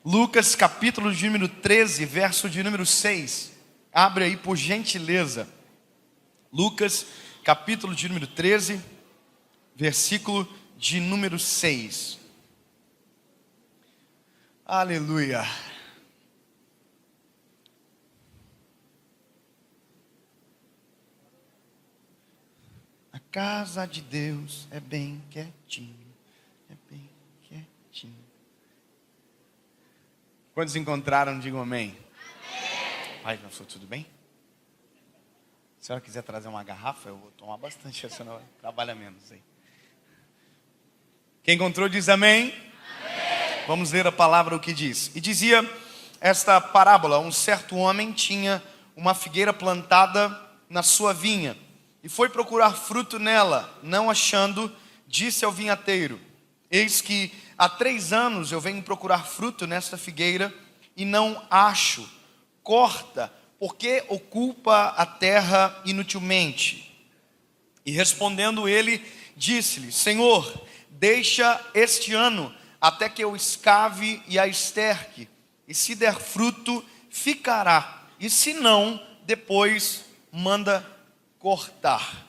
Lucas capítulo de número 13, verso de número 6. Abre aí por gentileza. Lucas capítulo de número 13, versículo de número 6. Aleluia. A casa de Deus é bem quietinho, é bem quietinho. Quantos encontraram, digam amém. Amém. Pai, pastor, tudo bem? Se a senhora quiser trazer uma garrafa, eu vou tomar bastante, a senhora trabalha menos aí. Quem encontrou diz amém. Amém. Vamos ler a palavra, o que diz. E dizia esta parábola: um certo homem tinha uma figueira plantada na sua vinha, e foi procurar fruto nela, não achando, disse ao vinhateiro: eis que há 3 anos eu venho procurar fruto nesta figueira, e não acho. Corta, porque ocupa a terra inutilmente. E respondendo ele, disse-lhe: Senhor, deixa este ano, até que eu escave e a esterque, e se der fruto, ficará, e se não, depois manda cortar.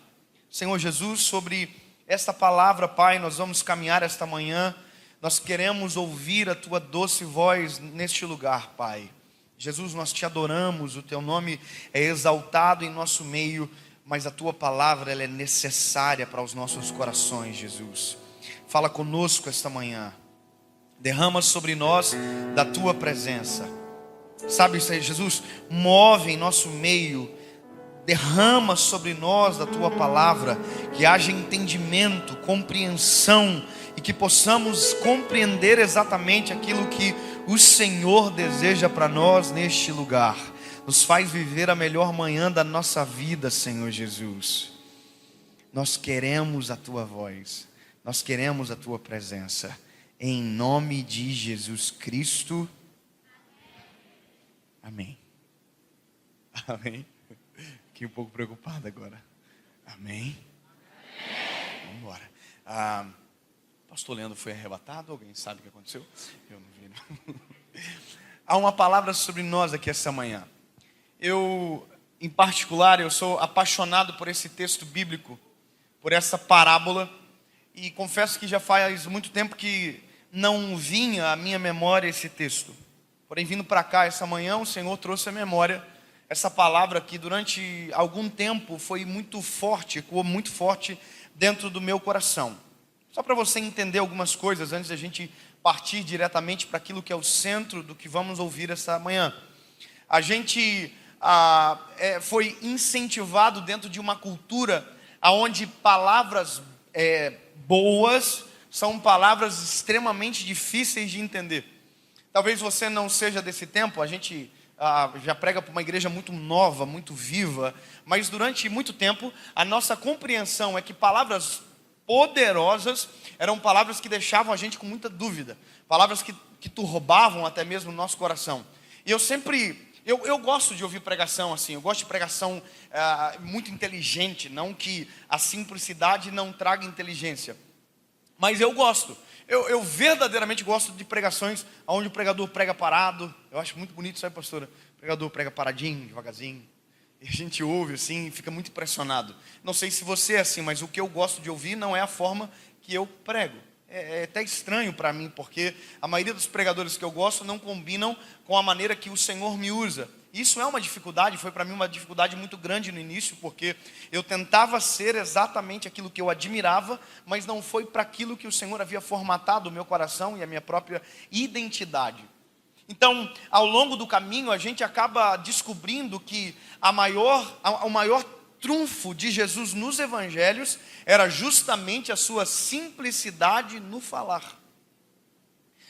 Senhor Jesus, sobre esta palavra, Pai, nós vamos caminhar esta manhã. Nós queremos ouvir a Tua doce voz neste lugar, Pai. Jesus, nós Te adoramos, o Teu nome é exaltado em nosso meio, mas a Tua palavra ela é necessária para os nossos corações, Jesus. Fala conosco esta manhã. Derrama sobre nós da Tua presença. Sabe, Jesus, move em nosso meio. Derrama sobre nós da Tua palavra, que haja entendimento, compreensão, e que possamos compreender exatamente aquilo que o Senhor deseja para nós neste lugar. Nos faz viver a melhor manhã da nossa vida, Senhor Jesus. Nós queremos a Tua voz, nós queremos a Tua presença, em nome de Jesus Cristo. Amém. Amém. Fiquei um pouco preocupado agora. Amém? Vamos embora. Pastor Leandro foi arrebatado? Alguém sabe o que aconteceu? Eu não vi, não. Há uma palavra sobre nós aqui essa manhã. Eu, em particular, eu sou apaixonado por esse texto bíblico, por essa parábola, e confesso que já faz muito tempo que não vinha à minha memória esse texto. Porém, vindo para cá essa manhã, o Senhor trouxe à memória essa palavra que durante algum tempo foi muito forte, ecoou muito forte dentro do meu coração. Só para você entender algumas coisas antes da gente partir diretamente para aquilo que é o centro do que vamos ouvir essa manhã. A gente foi incentivado dentro de uma cultura onde palavras boas são palavras extremamente difíceis de entender. Talvez você não seja desse tempo, a gente já prega para uma igreja muito nova, muito viva, mas durante muito tempo a nossa compreensão é que palavras poderosas eram palavras que deixavam a gente com muita dúvida, palavras que turbavam até mesmo o nosso coração. E eu gosto de ouvir pregação assim, eu gosto de pregação muito inteligente, não que a simplicidade não traga inteligência, mas eu gosto. Eu verdadeiramente gosto de pregações onde o pregador prega parado. Eu acho muito bonito, sabe, pastora? O pregador prega paradinho, devagarzinho. E a gente ouve assim e fica muito impressionado. Não sei se você é assim, mas o que eu gosto de ouvir não é a forma que eu prego. É até estranho para mim, porque a maioria dos pregadores que eu gosto não combinam com a maneira que o Senhor me usa. Isso é uma dificuldade, foi para mim uma dificuldade muito grande no início, porque eu tentava ser exatamente aquilo que eu admirava, mas não foi para aquilo que o Senhor havia formatado o meu coração e a minha própria identidade. Então, ao longo do caminho, a gente acaba descobrindo que o maior trunfo de Jesus nos evangelhos era justamente a sua simplicidade no falar.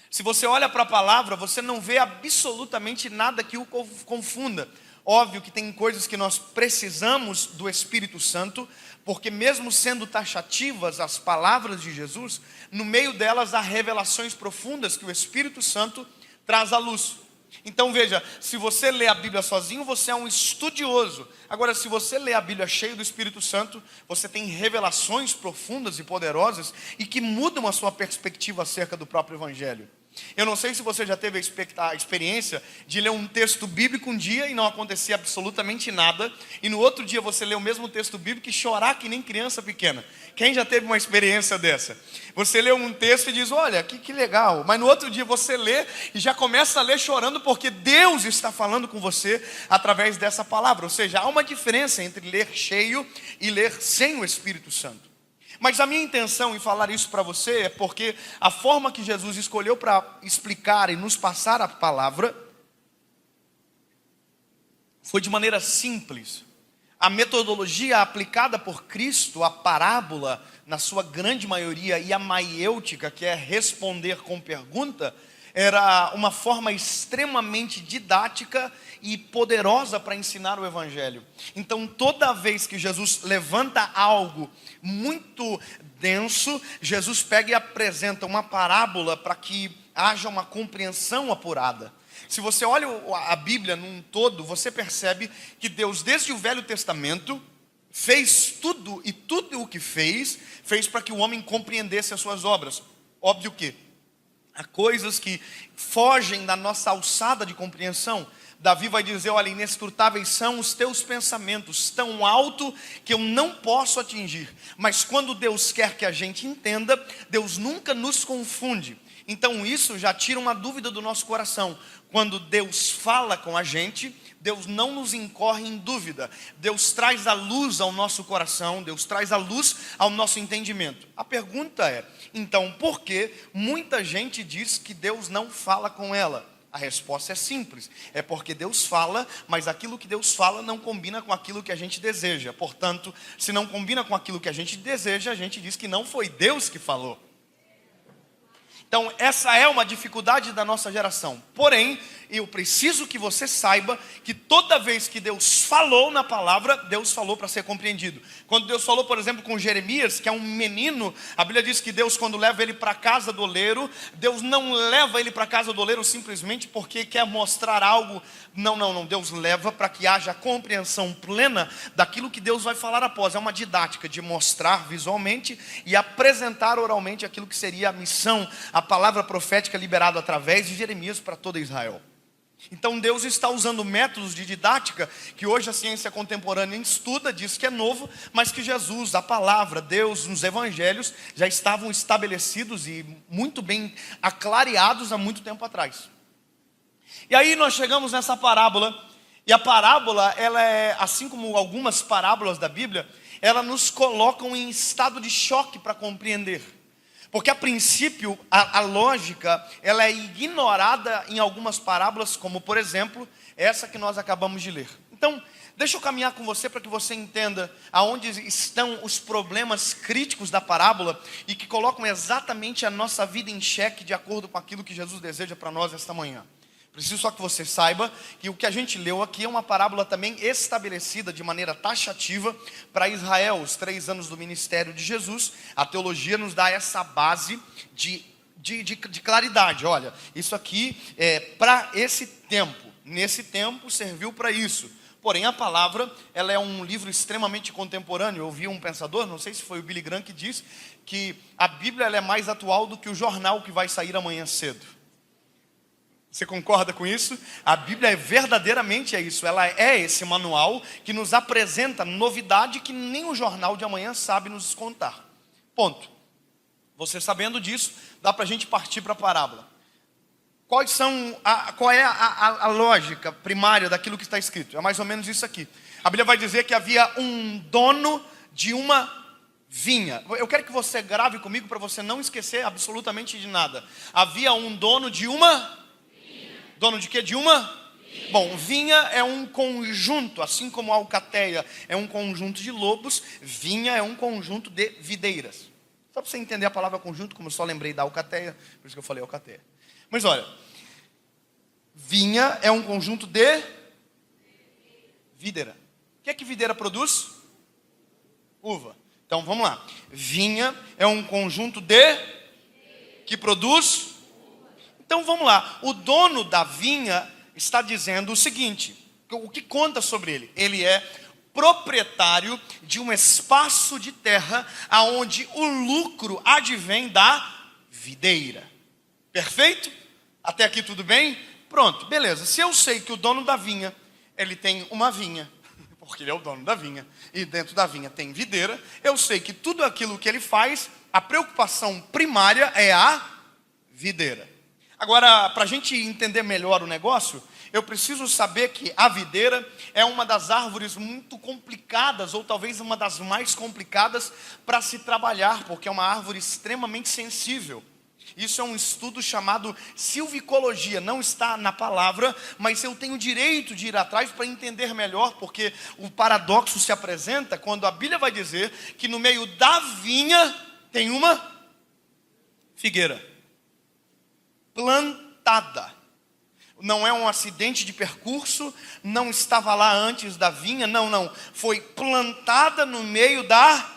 Se você olha para a palavra, você não vê absolutamente nada que o confunda. Óbvio que tem coisas que nós precisamos do Espírito Santo, porque mesmo sendo taxativas as palavras de Jesus, no meio delas há revelações profundas que o Espírito Santo traz à luz. Então veja, se você lê a Bíblia sozinho, você é um estudioso. Agora, se você lê a Bíblia cheio do Espírito Santo, você tem revelações profundas e poderosas e que mudam a sua perspectiva acerca do próprio Evangelho. Eu não sei se você já teve a experiência de ler um texto bíblico um dia e não acontecer absolutamente nada, e no outro dia você lê o mesmo texto bíblico e chorar que nem criança pequena. Quem já teve uma experiência dessa? Você lê um texto e diz, olha, que legal, mas no outro dia você lê e já começa a ler chorando porque Deus está falando com você através dessa palavra. Ou seja, há uma diferença entre ler cheio e ler sem o Espírito Santo. Mas a minha intenção em falar isso para você é porque a forma que Jesus escolheu para explicar e nos passar a palavra foi de maneira simples. A metodologia aplicada por Cristo, a parábola, na sua grande maioria, e a maiêutica, que é responder com pergunta, era uma forma extremamente didática e poderosa para ensinar o Evangelho. Então, toda vez que Jesus levanta algo muito denso, Jesus pega e apresenta uma parábola para que haja uma compreensão apurada. Se você olha a Bíblia num todo, você percebe que Deus, desde o Velho Testamento, fez tudo, e tudo o que fez para que o homem compreendesse as suas obras. Óbvio que há coisas que fogem da nossa alçada de compreensão. Davi vai dizer, olha, inescrutáveis são os teus pensamentos, tão alto que eu não posso atingir. Mas quando Deus quer que a gente entenda, Deus nunca nos confunde. Então isso já tira uma dúvida do nosso coração. Quando Deus fala com a gente, Deus não nos incorre em dúvida. Deus traz a luz ao nosso coração, Deus traz a luz ao nosso entendimento. A pergunta é, então, por que muita gente diz que Deus não fala com ela? A resposta é simples, é porque Deus fala, mas aquilo que Deus fala não combina com aquilo que a gente deseja. Portanto, se não combina com aquilo que a gente deseja, a gente diz que não foi Deus que falou. Então, essa é uma dificuldade da nossa geração. Porém, eu preciso que você saiba que toda vez que Deus falou na palavra, Deus falou para ser compreendido. Quando Deus falou, por exemplo, com Jeremias, que é um menino, a Bíblia diz que Deus, quando leva ele para a casa do oleiro, Deus não leva ele para a casa do oleiro simplesmente porque quer mostrar algo. Não. Deus leva para que haja compreensão plena daquilo que Deus vai falar após. É uma didática de mostrar visualmente e apresentar oralmente aquilo que seria a missão, a palavra profética liberada através de Jeremias para toda Israel. Então Deus está usando métodos de didática que hoje a ciência contemporânea estuda, diz que é novo, mas que Jesus, a palavra, Deus, nos evangelhos já estavam estabelecidos e muito bem aclareados há muito tempo atrás. E aí nós chegamos nessa parábola, e a parábola, ela é, assim como algumas parábolas da Bíblia, ela nos colocam em estado de choque para compreender. Porque a princípio, a lógica, ela é ignorada em algumas parábolas, como por exemplo, essa que nós acabamos de ler. Então, deixa eu caminhar com você para que você entenda aonde estão os problemas críticos da parábola e que colocam exatamente a nossa vida em xeque de acordo com aquilo que Jesus deseja para nós esta manhã. Preciso só que você saiba que o que a gente leu aqui é uma parábola também estabelecida de maneira taxativa para Israel, os 3 anos do ministério de Jesus. A teologia nos dá essa base de claridade. Olha, isso aqui é para esse tempo, nesse tempo serviu para isso. Porém, a palavra, ela é um livro extremamente contemporâneo. Eu ouvi um pensador, não sei se foi o Billy Graham, que diz que a Bíblia ela é mais atual do que o jornal que vai sair amanhã cedo. Você concorda com isso? A Bíblia verdadeiramente é isso. Ela é esse manual que nos apresenta novidade que nem o jornal de amanhã sabe nos contar. Ponto. Você sabendo disso, dá para a gente partir para a parábola. Qual é a lógica primária daquilo que está escrito? É mais ou menos isso aqui. A Bíblia vai dizer que havia um dono de uma vinha. Eu quero que você grave comigo para você não esquecer absolutamente de nada. Havia um dono de uma... Dono de quê? De uma? Vinha. Bom, vinha é um conjunto, assim como a alcateia é um conjunto de lobos, vinha é um conjunto de videiras. Só para você entender a palavra conjunto, como eu só lembrei da alcateia, por isso que eu falei alcateia. Mas olha, vinha é um conjunto de videira. O que é que videira produz? Uva. Então vamos lá. Vinha é um conjunto de que produz. Então vamos lá, o dono da vinha está dizendo o seguinte, o que conta sobre ele? Ele é proprietário de um espaço de terra aonde o lucro advém da videira. Perfeito? Até aqui tudo bem? Pronto, beleza. Se eu sei que o dono da vinha, ele tem uma vinha, porque ele é o dono da vinha, e dentro da vinha tem videira, eu sei que tudo aquilo que ele faz, a preocupação primária é a videira. Agora, para a gente entender melhor o negócio, eu preciso saber que a videira é uma das árvores muito complicadas, ou talvez uma das mais complicadas para se trabalhar, porque é uma árvore extremamente sensível. Isso é um estudo chamado silvicologia, não está na palavra, mas eu tenho o direito de ir atrás para entender melhor, porque o paradoxo se apresenta quando a Bíblia vai dizer que no meio da vinha tem uma figueira plantada. Não é um acidente de percurso, não estava lá antes da vinha, não, foi plantada no meio da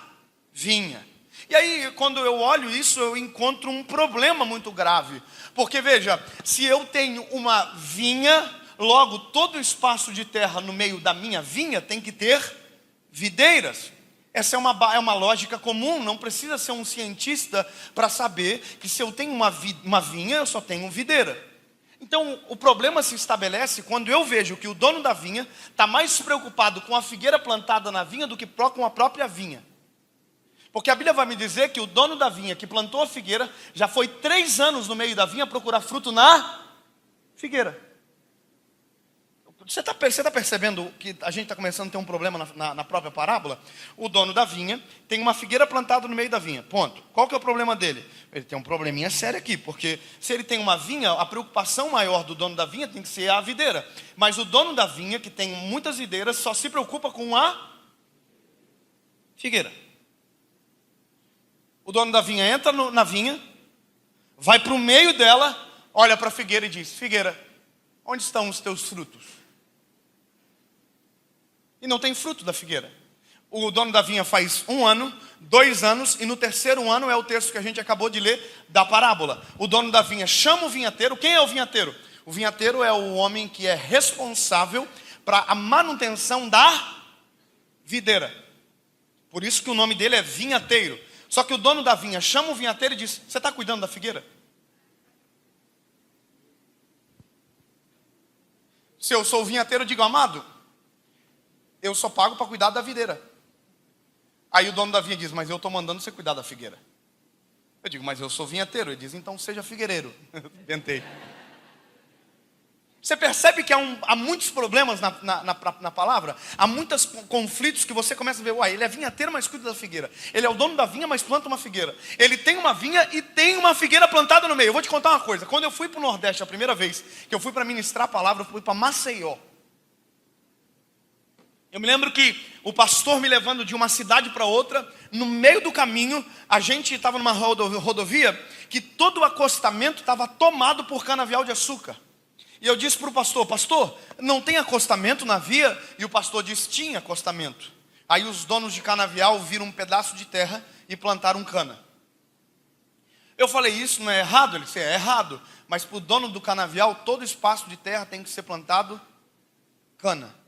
vinha. E aí, quando eu olho isso, eu encontro um problema muito grave. Porque, veja, se eu tenho uma vinha, logo todo o espaço de terra no meio da minha vinha tem que ter videiras. Essa é uma lógica comum, não precisa ser um cientista para saber que se eu tenho uma vinha, eu só tenho videira. Então, o problema se estabelece quando eu vejo que o dono da vinha está mais preocupado com a figueira plantada na vinha do que com a própria vinha. Porque a Bíblia vai me dizer que o dono da vinha que plantou a figueira já foi 3 anos no meio da vinha procurar fruto na figueira. Você está percebendo que a gente está começando a ter um problema na própria parábola? O dono da vinha tem uma figueira plantada no meio da vinha, ponto. Qual que é o problema dele? Ele tem um probleminha sério aqui, porque se ele tem uma vinha, a preocupação maior do dono da vinha tem que ser a videira. Mas o dono da vinha, que tem muitas videiras, só se preocupa com a figueira. O dono da vinha entra na vinha, vai para o meio dela, olha para a figueira e diz: figueira, onde estão os teus frutos? E não tem fruto da figueira. O dono da vinha faz 1 ano, 2 anos, e no 3º ano é o texto que a gente acabou de ler da parábola. O dono da vinha chama o vinhateiro. Quem é o vinhateiro? O vinhateiro é o homem que é responsável para a manutenção da videira. Por isso que o nome dele é vinhateiro. Só que o dono da vinha chama o vinhateiro e diz: você está cuidando da figueira? Se eu sou o vinhateiro, eu digo: amado, eu só pago para cuidar da videira. Aí o dono da vinha diz: mas eu estou mandando você cuidar da figueira. Eu digo: mas eu sou vinhateiro. Ele diz: então seja figueireiro. Tentei. Você percebe que há muitos problemas na palavra? Há muitos conflitos que você começa a ver: uai, ele é vinhateiro, mas cuida da figueira. Ele é o dono da vinha, mas planta uma figueira. Ele tem uma vinha e tem uma figueira plantada no meio. Eu vou te contar uma coisa. Quando eu fui para o Nordeste a primeira vez que eu fui para ministrar a palavra, eu fui para Maceió. Eu me lembro que o pastor me levando de uma cidade para outra, no meio do caminho, a gente estava numa rodovia que todo o acostamento estava tomado por canavial de açúcar. E eu disse para o pastor: pastor, não tem acostamento na via? E o pastor disse: tinha acostamento. Aí os donos de canavial viram um pedaço de terra e plantaram cana. Eu falei: isso não é errado? Ele disse: é errado, mas para o dono do canavial, todo espaço de terra tem que ser plantado cana.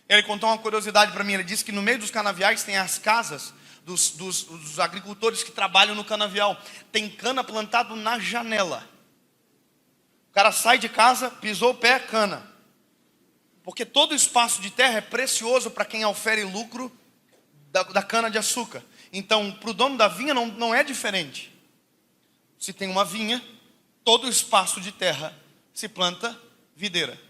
Ele contou uma curiosidade para mim. Ele disse que no meio dos canaviais tem as casas dos agricultores que trabalham no canavial. Tem cana plantado na janela. O cara sai de casa, pisou o pé, cana. Porque todo espaço de terra é precioso para quem ofere lucro da cana de açúcar. Então, para o dono da vinha não é diferente. Se tem uma vinha, todo espaço de terra se planta videira.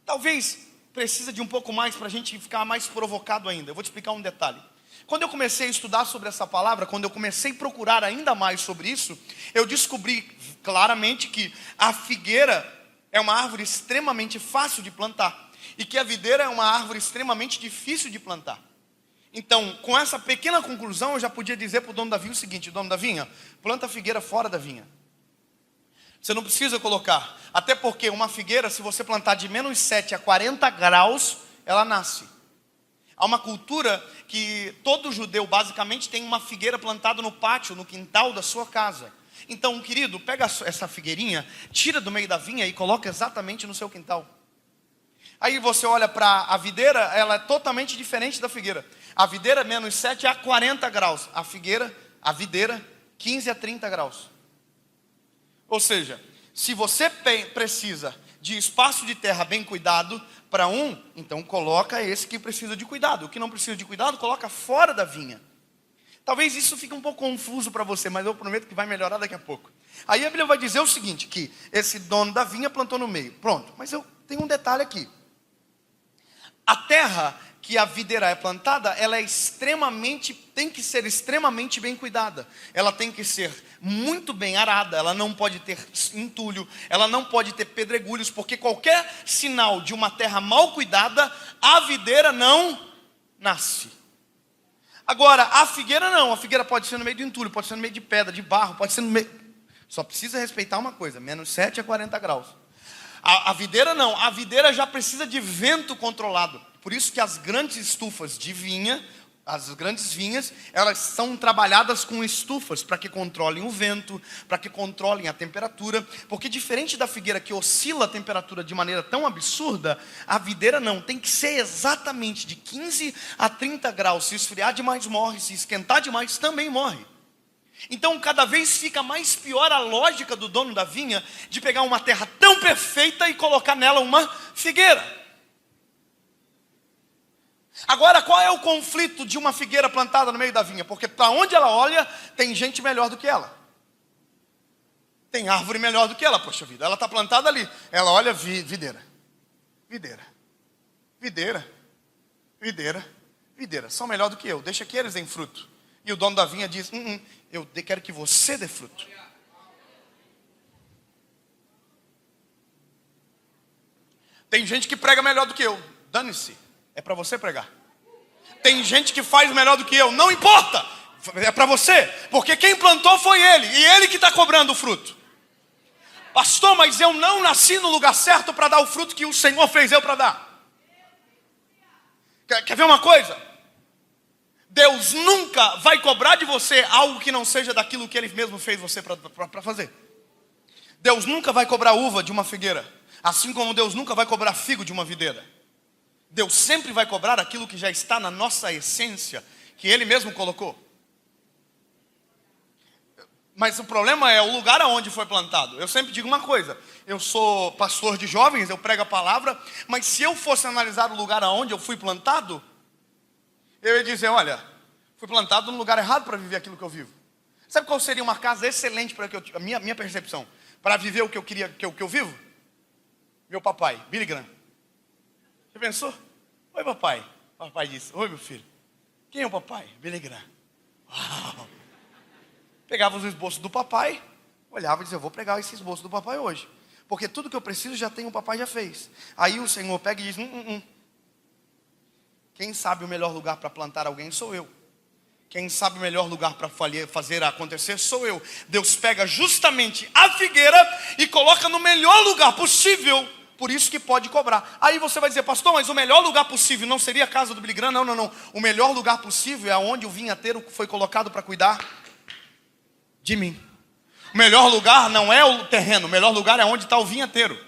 Talvez precisa de um pouco mais para a gente ficar mais provocado ainda. Eu vou te explicar um detalhe. Quando eu comecei a estudar sobre essa palavra, quando eu comecei a procurar ainda mais sobre isso, eu descobri claramente que a figueira é uma árvore extremamente fácil de plantar e que a videira é uma árvore extremamente difícil de plantar. Então, com essa pequena conclusão, eu já podia dizer para o dono da vinha o seguinte: dono da vinha, planta a figueira fora da vinha. Você não precisa colocar, até porque uma figueira, se você plantar de -7 a 40 graus, ela nasce. Há uma cultura que todo judeu basicamente tem uma figueira plantada no pátio, no quintal da sua casa. Então, querido, pega essa figueirinha, tira do meio da vinha e coloca exatamente no seu quintal. Aí você olha para a videira, ela é totalmente diferente da figueira. A videira -7 a 40 graus, a videira 15 a 30 graus. Ou seja, Se você precisa de espaço de terra bem cuidado para um, então coloca esse que precisa de cuidado. O que não precisa de cuidado, coloca fora da vinha. Talvez isso fique um pouco confuso para você, mas eu prometo que vai melhorar daqui a pouco. Aí a Bíblia vai dizer o seguinte, que esse dono da vinha plantou no meio. Pronto, mas eu tenho um detalhe aqui. A terra que a videira é plantada, ela tem que ser extremamente bem cuidada. Ela tem que ser muito bem arada, ela não pode ter entulho, ela não pode ter pedregulhos, porque qualquer sinal de uma terra mal cuidada, a videira não nasce. Agora, a figueira não, a figueira pode ser no meio de entulho, pode ser no meio de pedra, de barro, pode ser no meio... Só precisa respeitar uma coisa, menos 7 a 40 graus. A videira não, a videira já precisa de vento controlado. Por isso que as grandes estufas de vinha, as grandes vinhas, elas são trabalhadas com estufas para que controlem o vento, para que controlem a temperatura. Porque diferente da figueira que oscila a temperatura de maneira tão absurda, a videira não, tem que ser exatamente de 15 a 30 graus. Se esfriar demais morre, se esquentar demais também morre. Então cada vez fica mais pior a lógica do dono da vinha de pegar uma terra tão perfeita e colocar nela uma figueira. Agora, qual é o conflito de uma figueira plantada no meio da vinha? Porque para onde ela olha, tem gente melhor do que ela. Tem árvore melhor do que ela, poxa vida. Ela está plantada ali. Ela olha, videira. Videira. Videira. Videira. Videira. São melhor do que eu. Deixa que eles deem fruto. E o dono da vinha diz, eu quero que você dê fruto. Tem gente que prega melhor do que eu. Dane-se. É para você pregar. Tem gente que faz melhor do que eu. Não importa. É para você. Porque quem plantou foi ele. E ele que está cobrando o fruto. Pastor, mas eu não nasci no lugar certo para dar o fruto que o Senhor fez eu para dar. Quer ver uma coisa? Deus nunca vai cobrar de você algo que não seja daquilo que Ele mesmo fez você para fazer. Deus nunca vai cobrar uva de uma figueira. Assim como Deus nunca vai cobrar figo de uma videira. Deus sempre vai cobrar aquilo que já está na nossa essência, que Ele mesmo colocou. Mas o problema é o lugar aonde foi plantado. Eu sempre digo uma coisa, eu sou pastor de jovens, eu prego a palavra, mas se eu fosse analisar o lugar aonde eu fui plantado, eu ia dizer, olha, fui plantado no lugar errado para viver aquilo que eu vivo. Sabe qual seria uma casa excelente para que a minha percepção, para viver o que eu queria, que eu vivo? Meu papai, Billy Graham. Você pensou? Oi, papai. O papai disse, oi, meu filho. Quem é o papai? Billy Graham. Uau. Pegava os esboços do papai, olhava e dizia, eu vou pregar esse esboço do papai hoje. Porque tudo que eu preciso já tem, o papai já fez. Aí o Senhor pega e diz, Quem sabe o melhor lugar para plantar alguém sou eu. Quem sabe o melhor lugar para fazer acontecer sou eu. Deus pega justamente a figueira e coloca no melhor lugar possível. Por isso que pode cobrar. Aí você vai dizer, pastor, mas o melhor lugar possível não seria a casa do Billy Graham? Não. O melhor lugar possível é onde o vinhateiro foi colocado para cuidar de mim. O melhor lugar não é o terreno. O melhor lugar é onde está o vinhateiro.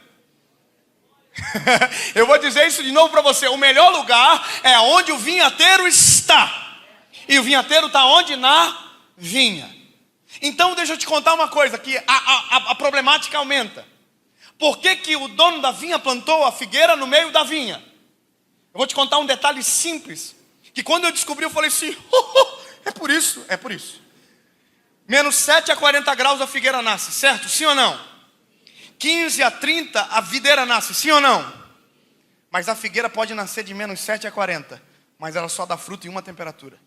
Eu vou dizer isso de novo para você. O melhor lugar é onde o vinhateiro está. E o vinhateiro está onde? Na vinha. Então deixa eu te contar uma coisa, que a problemática aumenta. Por que o dono da vinha plantou a figueira no meio da vinha? Eu vou te contar um detalhe simples, que quando eu descobri eu falei assim, é por isso. Menos 7 a 40 graus a figueira nasce, certo? Sim ou não? 15 a 30 a videira nasce, sim ou não? Mas a figueira pode nascer de menos 7 a 40, mas ela só dá fruto em uma temperatura.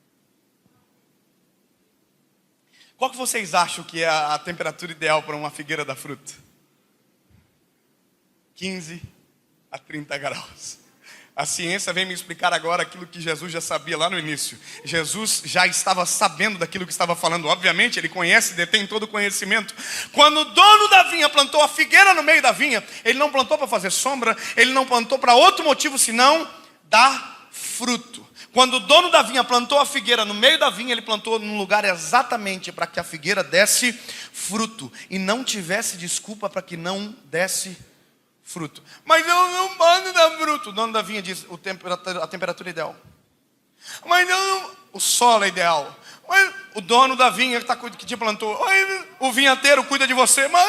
Qual que vocês acham que é a temperatura ideal para uma figueira dar fruto? 15 a 30 graus. A ciência vem me explicar agora aquilo que Jesus já sabia lá no início. Jesus já estava sabendo daquilo que estava falando. Obviamente, ele conhece, detém todo o conhecimento. Quando o dono da vinha plantou a figueira no meio da vinha, ele não plantou para fazer sombra, ele não plantou para outro motivo senão dar fruto. Quando o dono da vinha plantou a figueira no meio da vinha, ele plantou num lugar exatamente para que a figueira desse fruto e não tivesse desculpa para que não desse fruto. Mas eu não posso dar fruto. O dono da vinha diz a temperatura ideal. Mas o solo é ideal. Mas o dono da vinha que te plantou, o vinhateiro cuida de você. Mas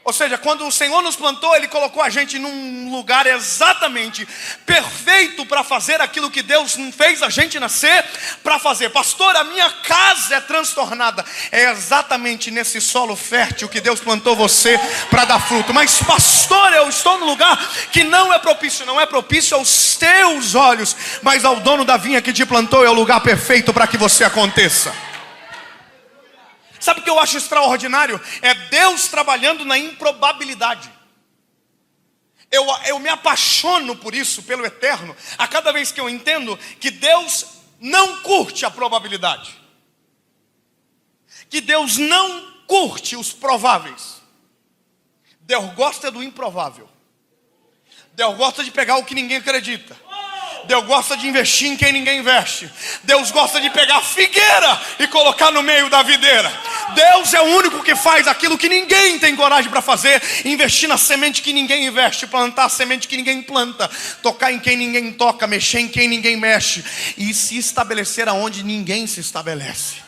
Ou seja, quando o Senhor nos plantou, Ele colocou a gente num lugar exatamente perfeito para fazer aquilo que Deus fez a gente nascer para fazer. Pastor, a minha casa é transtornada. É exatamente nesse solo fértil que Deus plantou você para dar fruto. Mas pastor, eu estou num lugar que não é propício. Não é propício aos teus olhos, mas ao dono da vinha que te plantou é o lugar perfeito para que você aconteça. Sabe o que eu acho extraordinário? É Deus trabalhando na improbabilidade. Eu me apaixono por isso, pelo eterno, a cada vez que eu entendo que Deus não curte a probabilidade. Que Deus não curte os prováveis. Deus gosta do improvável. Deus gosta de pegar o que ninguém acredita. Deus gosta de investir em quem ninguém investe. Deus gosta de pegar a figueira e colocar no meio da videira. Deus é o único que faz aquilo que ninguém tem coragem para fazer. Investir na semente que ninguém investe. Plantar a semente que ninguém planta. Tocar em quem ninguém toca. Mexer em quem ninguém mexe. E se estabelecer aonde ninguém se estabelece.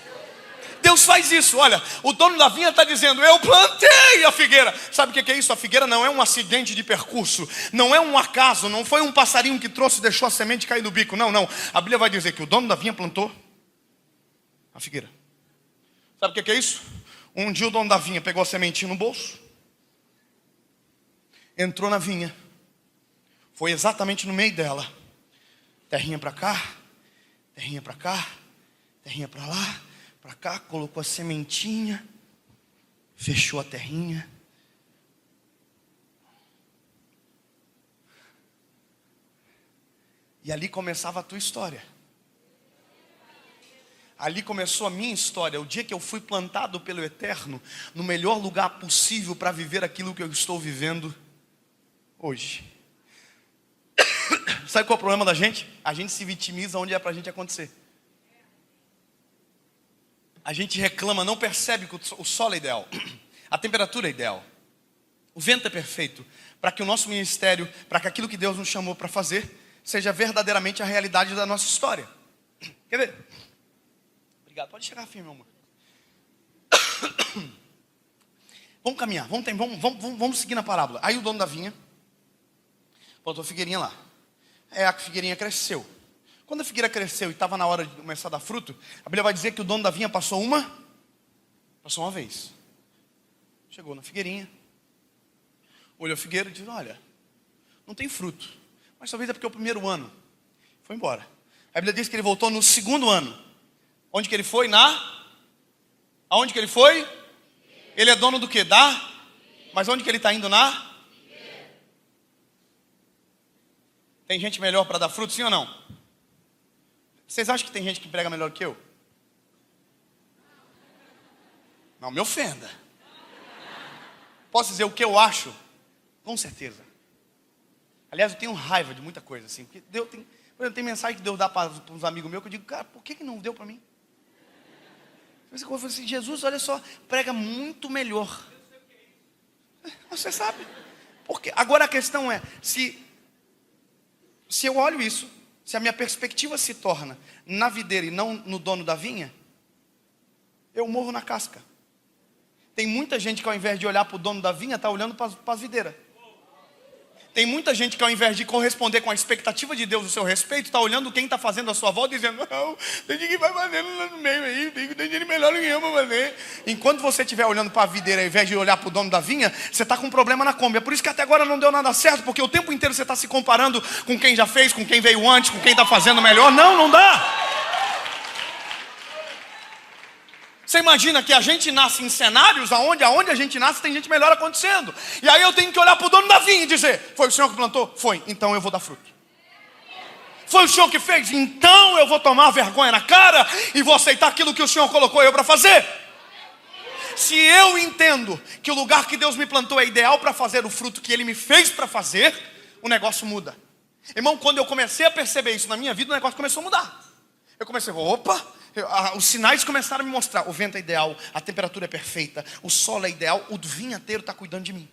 Deus faz isso. Olha, o dono da vinha está dizendo: eu plantei a figueira. Sabe o que é isso? A figueira não é um acidente de percurso. Não é um acaso. Não foi um passarinho que trouxe e deixou a semente cair no bico. Não, não. A Bíblia vai dizer que o dono da vinha plantou a figueira. Sabe o que é isso? Um dia o dono da vinha pegou a sementinha no bolso, entrou na vinha, foi exatamente no meio dela. Terrinha para cá, terrinha para cá, terrinha para lá, para cá, colocou a sementinha, fechou a terrinha. E ali começava a tua história. Ali começou a minha história. O dia que eu fui plantado pelo Eterno no melhor lugar possível para viver aquilo que eu estou vivendo hoje. Sabe qual é o problema da gente? A gente se vitimiza onde é para a gente acontecer. A gente reclama, não percebe que o solo é ideal, a temperatura é ideal, o vento é perfeito, para que o nosso ministério, para que aquilo que Deus nos chamou para fazer, seja verdadeiramente a realidade da nossa história. Quer ver? Obrigado, pode chegar firme, meu amor. Vamos caminhar, vamos seguir na parábola. Aí o dono da vinha botou a figueirinha lá. A figueirinha cresceu. Quando a figueira cresceu e estava na hora de começar a dar fruto, a Bíblia vai dizer que o dono da vinha passou uma vez. Chegou na figueirinha, olhou a figueira e disse: olha, não tem fruto, mas talvez é porque é o primeiro ano. Foi embora. A Bíblia diz que ele voltou no segundo ano. Onde que ele foi? Aonde que ele foi? Ele é dono do que? Mas onde que ele está indo? Tem gente melhor para dar fruto, sim ou não? Vocês acham que tem gente que prega melhor que eu? Não me ofenda. Posso dizer o que eu acho? Com certeza. Aliás, eu tenho raiva de muita coisa assim. Porque Deus tem mensagem que Deus dá para uns amigos meus que eu digo: cara, por que não deu para mim? Eu falo assim: Jesus, olha só, prega muito melhor. Você sabe. Porque agora a questão é, se eu olho isso, se a minha perspectiva se torna na videira e não no dono da vinha, eu morro na casca. Tem muita gente que ao invés de olhar para o dono da vinha, está olhando para as videiras. Tem muita gente que ao invés de corresponder com a expectativa de Deus no seu respeito, está olhando quem está fazendo a sua volta, dizendo: não, tem gente que vai fazendo lá no meio aí, tem gente melhor do que eu para fazer. Enquanto você estiver olhando para a videira ao invés de olhar para o dono da vinha, você está com um problema na Kombi. É por isso que até agora não deu nada certo, porque o tempo inteiro você está se comparando com quem já fez, com quem veio antes, com quem está fazendo melhor. Não dá. Você imagina que a gente nasce em cenários aonde a gente nasce tem gente melhor acontecendo. E aí eu tenho que olhar para o dono da vinha e dizer: foi o Senhor que plantou? Foi, então eu vou dar fruto. Foi o Senhor que fez? Então eu vou tomar vergonha na cara e vou aceitar aquilo que o Senhor colocou eu para fazer. Se eu entendo que o lugar que Deus me plantou é ideal para fazer o fruto que Ele me fez para fazer, o negócio muda. Irmão, quando eu comecei a perceber isso na minha vida, o negócio começou a mudar. Eu comecei: opa, os sinais começaram a me mostrar. O vento é ideal, a temperatura é perfeita, o solo é ideal, o vinhateiro está cuidando de mim.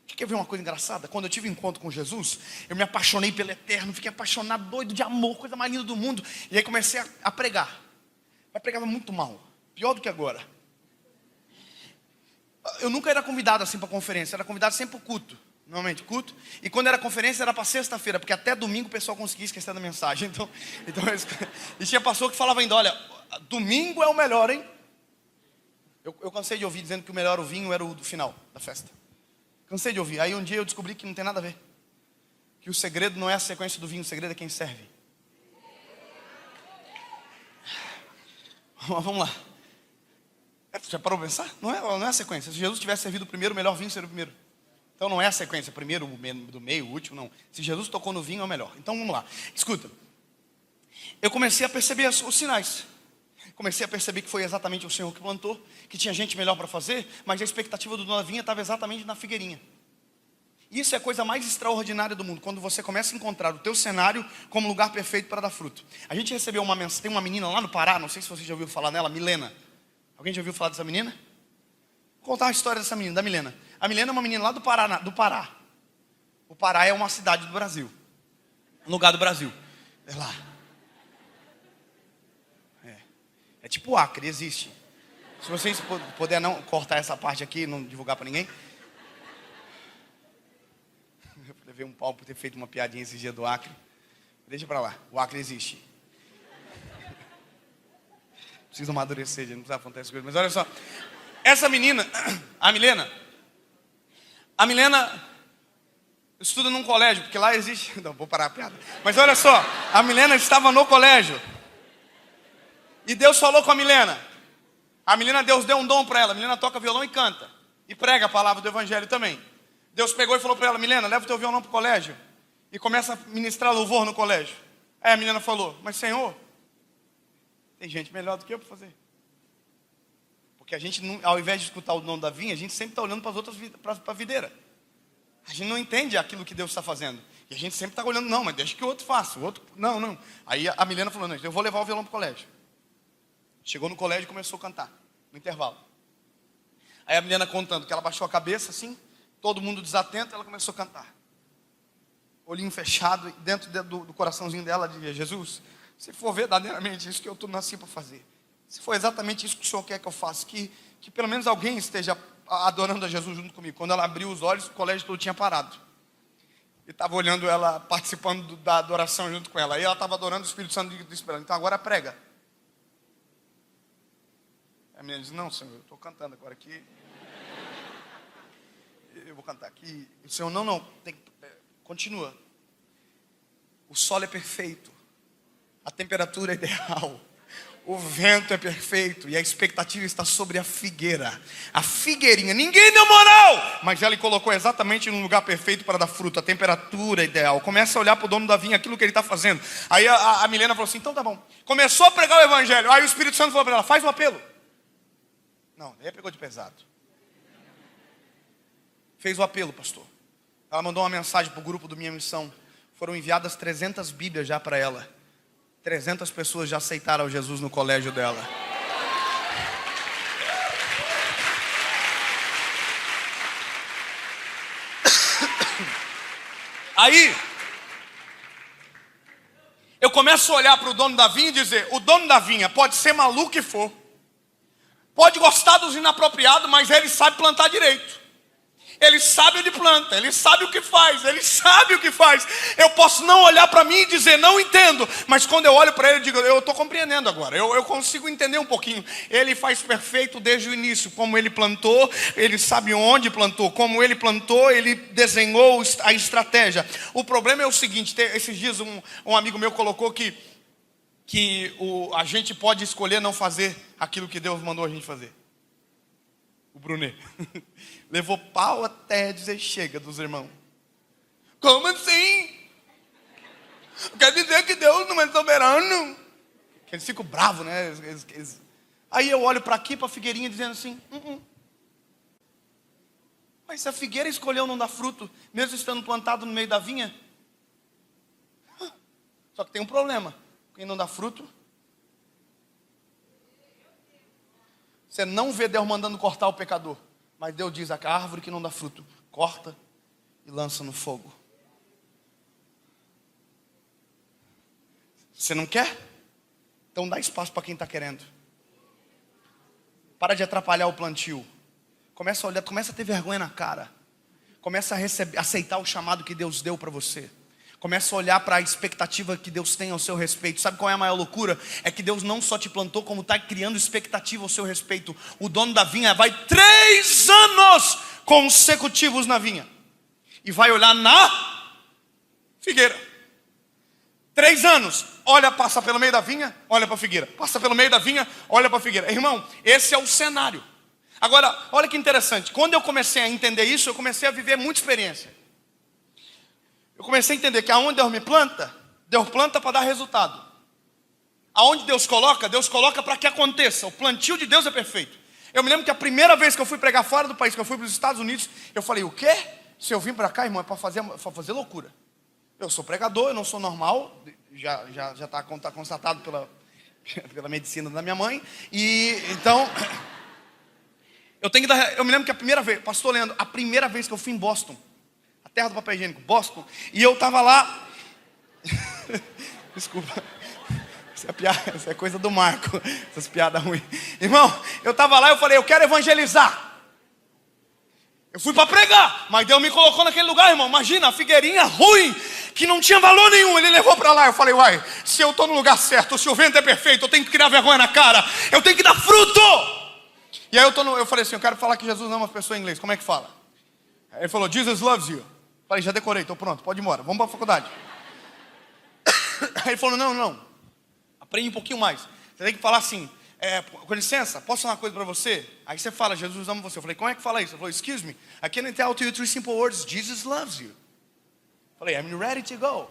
Quer ver uma coisa engraçada? Quando eu tive um encontro com Jesus, eu me apaixonei pelo Eterno, fiquei apaixonado, doido de amor, coisa mais linda do mundo. E aí comecei a pregar. Mas pregava muito mal, pior do que agora. Eu nunca era convidado assim para conferência, era convidado sempre para culto. Normalmente culto. E quando era conferência era para sexta-feira, porque até domingo o pessoal conseguia esquecer da mensagem. Então e tinha pastor que falava ainda, olha, domingo é o melhor, hein? Eu cansei de ouvir dizendo que o melhor o vinho era o do final da festa. Cansei de ouvir. Aí um dia eu descobri que não tem nada a ver. Que o segredo não é a sequência do vinho, o segredo é quem serve. Vamos lá. Já parou para pensar? Não é a sequência. Se Jesus tivesse servido o primeiro, o melhor vinho seria o primeiro. Então não é a sequência, primeiro, do meio, o último, não. Se Jesus tocou no vinho, é o melhor. Então vamos lá. Escuta. Eu comecei a perceber os sinais. Comecei a perceber que foi exatamente o Senhor que plantou, que tinha gente melhor para fazer, mas a expectativa do dono da vinha estava exatamente na figueirinha. Isso é a coisa mais extraordinária do mundo, quando você começa a encontrar o teu cenário como lugar perfeito para dar fruto. A gente recebeu uma mensagem, tem uma menina lá no Pará, não sei se você já ouviu falar nela, Milena. Alguém já ouviu falar dessa menina? Vou contar a história dessa menina, da Milena. A Milena é uma menina lá do Pará. O Pará é uma cidade do Brasil. Um lugar do Brasil. É lá. É tipo o Acre, existe. Se vocês puderem não cortar essa parte aqui e não divulgar para ninguém. Eu levei um pau por ter feito uma piadinha esse dia do Acre. Deixa para lá, o Acre existe. Preciso amadurecer, gente, não precisa apontar essas coisas. Mas olha só, essa menina, a Milena estuda num colégio, porque lá existe... Não, vou parar a piada. Mas olha só, a Milena estava no colégio. E Deus falou com a Milena. A Milena, Deus deu um dom para ela. A Milena toca violão e canta. E prega a palavra do evangelho também. Deus pegou e falou para ela, Milena, leva o teu violão para o colégio. E começa a ministrar louvor no colégio. Aí a Milena falou, mas Senhor, tem gente melhor do que eu para fazer. Porque a gente, ao invés de escutar o nome da vinha, a gente sempre está olhando para as outras, para a videira. A gente não entende aquilo que Deus está fazendo. E a gente sempre está olhando, não, mas deixa que o outro faça. O outro, não. Aí a Milena falou, não, eu vou levar o violão para o colégio. Chegou no colégio e começou a cantar, no intervalo. Aí a Milena contando que ela baixou a cabeça assim, todo mundo desatento, ela começou a cantar. Olhinho fechado, dentro do coraçãozinho dela dizia, Jesus, se for verdadeiramente isso que eu nasci para fazer, se for exatamente isso que o Senhor quer que eu faça, que pelo menos alguém esteja adorando a Jesus junto comigo. Quando ela abriu os olhos, o colégio todo tinha parado. E estava olhando ela, participando da adoração junto com ela. Aí ela estava adorando o Espírito Santo esperando. Então agora prega. A menina diz, não, Senhor, eu estou cantando agora aqui. Eu vou cantar aqui. O Senhor, não, continua. O solo é perfeito. A temperatura é ideal. O vento é perfeito. E a expectativa está sobre a figueira. A figueirinha. Ninguém deu moral. Mas ela colocou exatamente no lugar perfeito para dar fruto. A temperatura é ideal. Começa a olhar para o dono da vinha, aquilo que ele está fazendo. Aí a Milena falou assim, então tá bom. Começou a pregar o evangelho. Aí o Espírito Santo falou para ela, faz o apelo. Não, aí pegou de pesado. Fez o apelo, pastor. Ela mandou uma mensagem para o grupo do Minha Missão. Foram enviadas 300 Bíblias já para ela. 300 pessoas já aceitaram Jesus no colégio dela. Aí, eu começo a olhar para o dono da vinha e dizer, o dono da vinha pode ser maluco que for. Pode gostar dos inapropriados, mas ele sabe plantar direito. Ele sabe onde planta, ele sabe o que faz, Eu posso não olhar para mim e dizer, não entendo. Mas quando eu olho para ele, eu digo, eu estou compreendendo agora. Eu consigo entender um pouquinho. Ele faz perfeito desde o início. Como ele plantou, ele sabe onde plantou. Como ele plantou, ele desenhou a estratégia. O problema é o seguinte, esses dias um amigo meu colocou que a gente pode escolher não fazer aquilo que Deus mandou a gente fazer. O Brunet. Levou pau até dizer chega dos irmãos. Como assim? Quer dizer que Deus não é soberano? Eles ficam bravos, né? Aí eu olho para aqui, para a figueirinha, dizendo assim, Mas se a figueira escolheu não dar fruto, mesmo estando plantado no meio da vinha, só que tem um problema. Quem não dá fruto, você não vê Deus mandando cortar o pecador. Mas Deus diz, a árvore que não dá fruto, corta e lança no fogo. Você não quer? Então dá espaço para quem está querendo. Para de atrapalhar o plantio. Começa a olhar, começa a ter vergonha na cara. Começa a aceitar o chamado que Deus deu para você. Começa a olhar para a expectativa que Deus tem ao seu respeito. Sabe qual é a maior loucura? É que Deus não só te plantou, como está criando expectativa ao seu respeito. O dono da vinha vai 3 anos consecutivos na vinha. E vai olhar na figueira. 3 anos. Olha, passa pelo meio da vinha, olha para a figueira. Passa pelo meio da vinha, olha para a figueira. Irmão, esse é o cenário. Agora, olha que interessante. Quando eu comecei a entender isso, eu comecei a viver muita experiência. Eu comecei a entender que aonde Deus me planta, Deus planta para dar resultado. Aonde Deus coloca para que aconteça. O plantio de Deus é perfeito. Eu me lembro que a primeira vez que eu fui pregar fora do país, que eu fui para os Estados Unidos, eu falei, o quê? Se eu vim para cá, irmão, é para fazer loucura. Eu sou pregador, eu não sou normal, já está constatado pela medicina da minha mãe. E então, eu me lembro que a primeira vez, pastor Leandro, a primeira vez que eu fui em Boston, a terra do papel higiênico, Boston, e eu estava lá, desculpa, isso é coisa do Marco, essas piadas ruins. Irmão, eu estava lá e eu falei, eu quero evangelizar. Eu fui para pregar, mas Deus me colocou naquele lugar, irmão. Imagina, a figueirinha ruim, que não tinha valor nenhum, Ele levou para lá. Eu falei, uai, se eu estou no lugar certo, se o vento é perfeito, eu tenho que criar vergonha na cara, eu tenho que dar fruto. E aí eu falei assim, eu quero falar que Jesus ama as pessoas em inglês, como é que fala? Aí ele falou, Jesus loves you. Eu falei, já decorei, estou pronto, pode ir embora, vamos para a faculdade. Aí ele falou, não, aprende um pouquinho mais. Você tem que falar assim, com licença, posso falar uma coisa para você? Aí você fala, Jesus ama você. Eu falei, como é que fala isso? Ele falou, excuse me, I can't tell to you 3 simple words, Jesus loves you. Eu falei, I'm ready to go.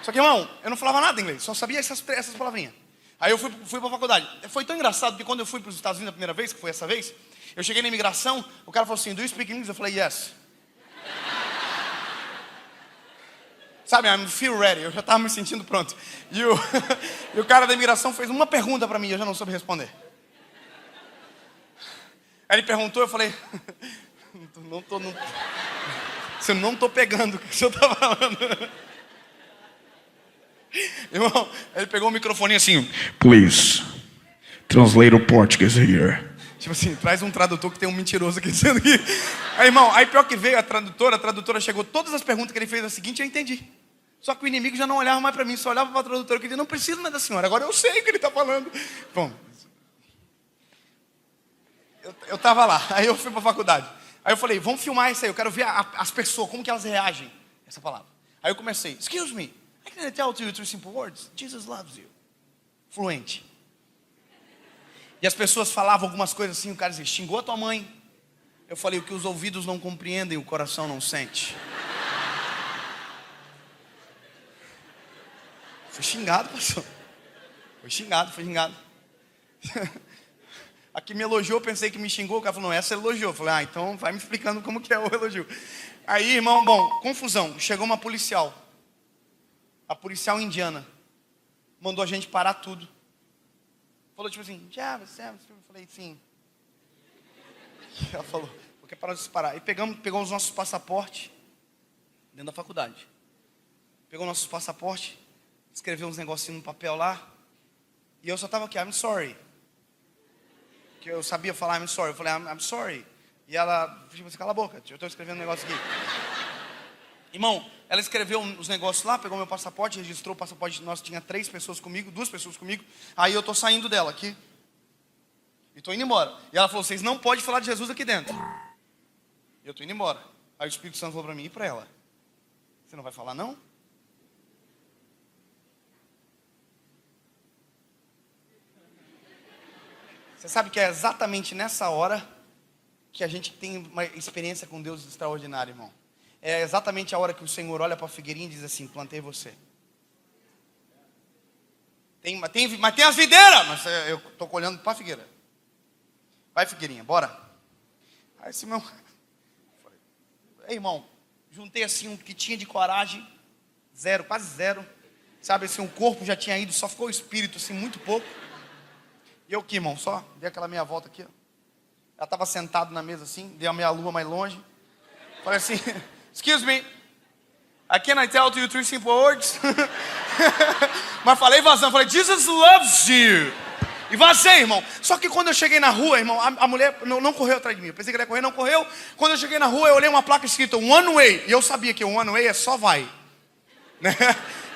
Só que, irmão, eu não falava nada em inglês, só sabia essas palavrinhas. Aí eu fui para a faculdade. Foi tão engraçado que quando eu fui para os Estados Unidos a primeira vez, que foi essa vez, eu cheguei na imigração, o cara falou assim, do you speak English? Eu falei, yes. Sabe, I feel ready, eu já estava me sentindo pronto. E o cara da imigração fez uma pergunta para mim, eu já não soube responder. Aí ele perguntou, eu falei, eu não estou pegando o que o senhor está falando. Irmão, ele pegou o microfone assim, please, translate o Portuguese here. Tipo assim, traz um tradutor que tem um mentiroso aqui dizendo que... Aí, irmão, aí pior que veio a tradutora chegou, todas as perguntas que ele fez a seguinte, eu entendi. Só que o inimigo já não olhava mais para mim, só olhava para a tradutora que dizia, não preciso mais da senhora, agora eu sei o que ele está falando. Bom, eu estava lá, aí eu fui para a faculdade. Aí eu falei, vamos filmar isso aí, eu quero ver as pessoas, como que elas reagem a essa palavra. Aí eu comecei, excuse me, I can tell you 3 simple words, Jesus loves you. Fluente. E as pessoas falavam algumas coisas assim, o cara dizia, xingou a tua mãe. Eu falei, o que os ouvidos não compreendem, o coração não sente. Fui xingado, pastor. Foi xingado. Aqui me elogiou, pensei que me xingou. O cara falou, não, essa elogiou. Eu falei, então vai me explicando como que é o elogio. Aí, irmão, confusão. Chegou uma policial. A policial indiana. Mandou a gente parar tudo. Falou tipo assim, eu falei, sim. Ela falou, porque parou de se parar. Aí pegou os nossos passaportes dentro da faculdade. Pegou nossos passaportes, escreveu uns negocinhos no papel lá. E eu só estava aqui, I'm sorry. Que eu sabia falar I'm sorry. Eu falei, I'm sorry. E ela, tipo assim, cala a boca, eu estou escrevendo um negócio aqui. Irmão, ela escreveu os negócios lá, pegou meu passaporte, registrou o passaporte. Nós tinha 2 pessoas comigo. Aí eu estou saindo dela aqui. E estou indo embora. E ela falou, vocês não podem falar de Jesus aqui dentro. E eu estou indo embora. Aí o Espírito Santo falou para mim e para ela, você não vai falar não? Você sabe que é exatamente nessa hora que a gente tem uma experiência com Deus extraordinária, irmão. É exatamente a hora que o Senhor olha para a figueirinha e diz assim, plantei você. Mas tem as videiras, mas eu estou olhando para a figueira. Vai, figueirinha, bora. Aí esse meu... Ei, irmão, juntei assim um que tinha de coragem, quase zero. Sabe, assim, o corpo já tinha ido, só ficou o espírito, assim, muito pouco. E eu aqui, irmão, só dei aquela meia volta aqui. Ó. Ela estava sentada na mesa assim, dei a meia lua mais longe. Falei assim, excuse me, I can't tell you 3 simple words. Mas falei vazando, falei, Jesus loves you. E vazei, irmão. Só que quando eu cheguei na rua, irmão, a mulher não correu atrás de mim. Eu pensei que ela ia correr, não correu. Quando eu cheguei na rua, eu olhei uma placa escrita one way. E eu sabia que o one way é só vai. Né?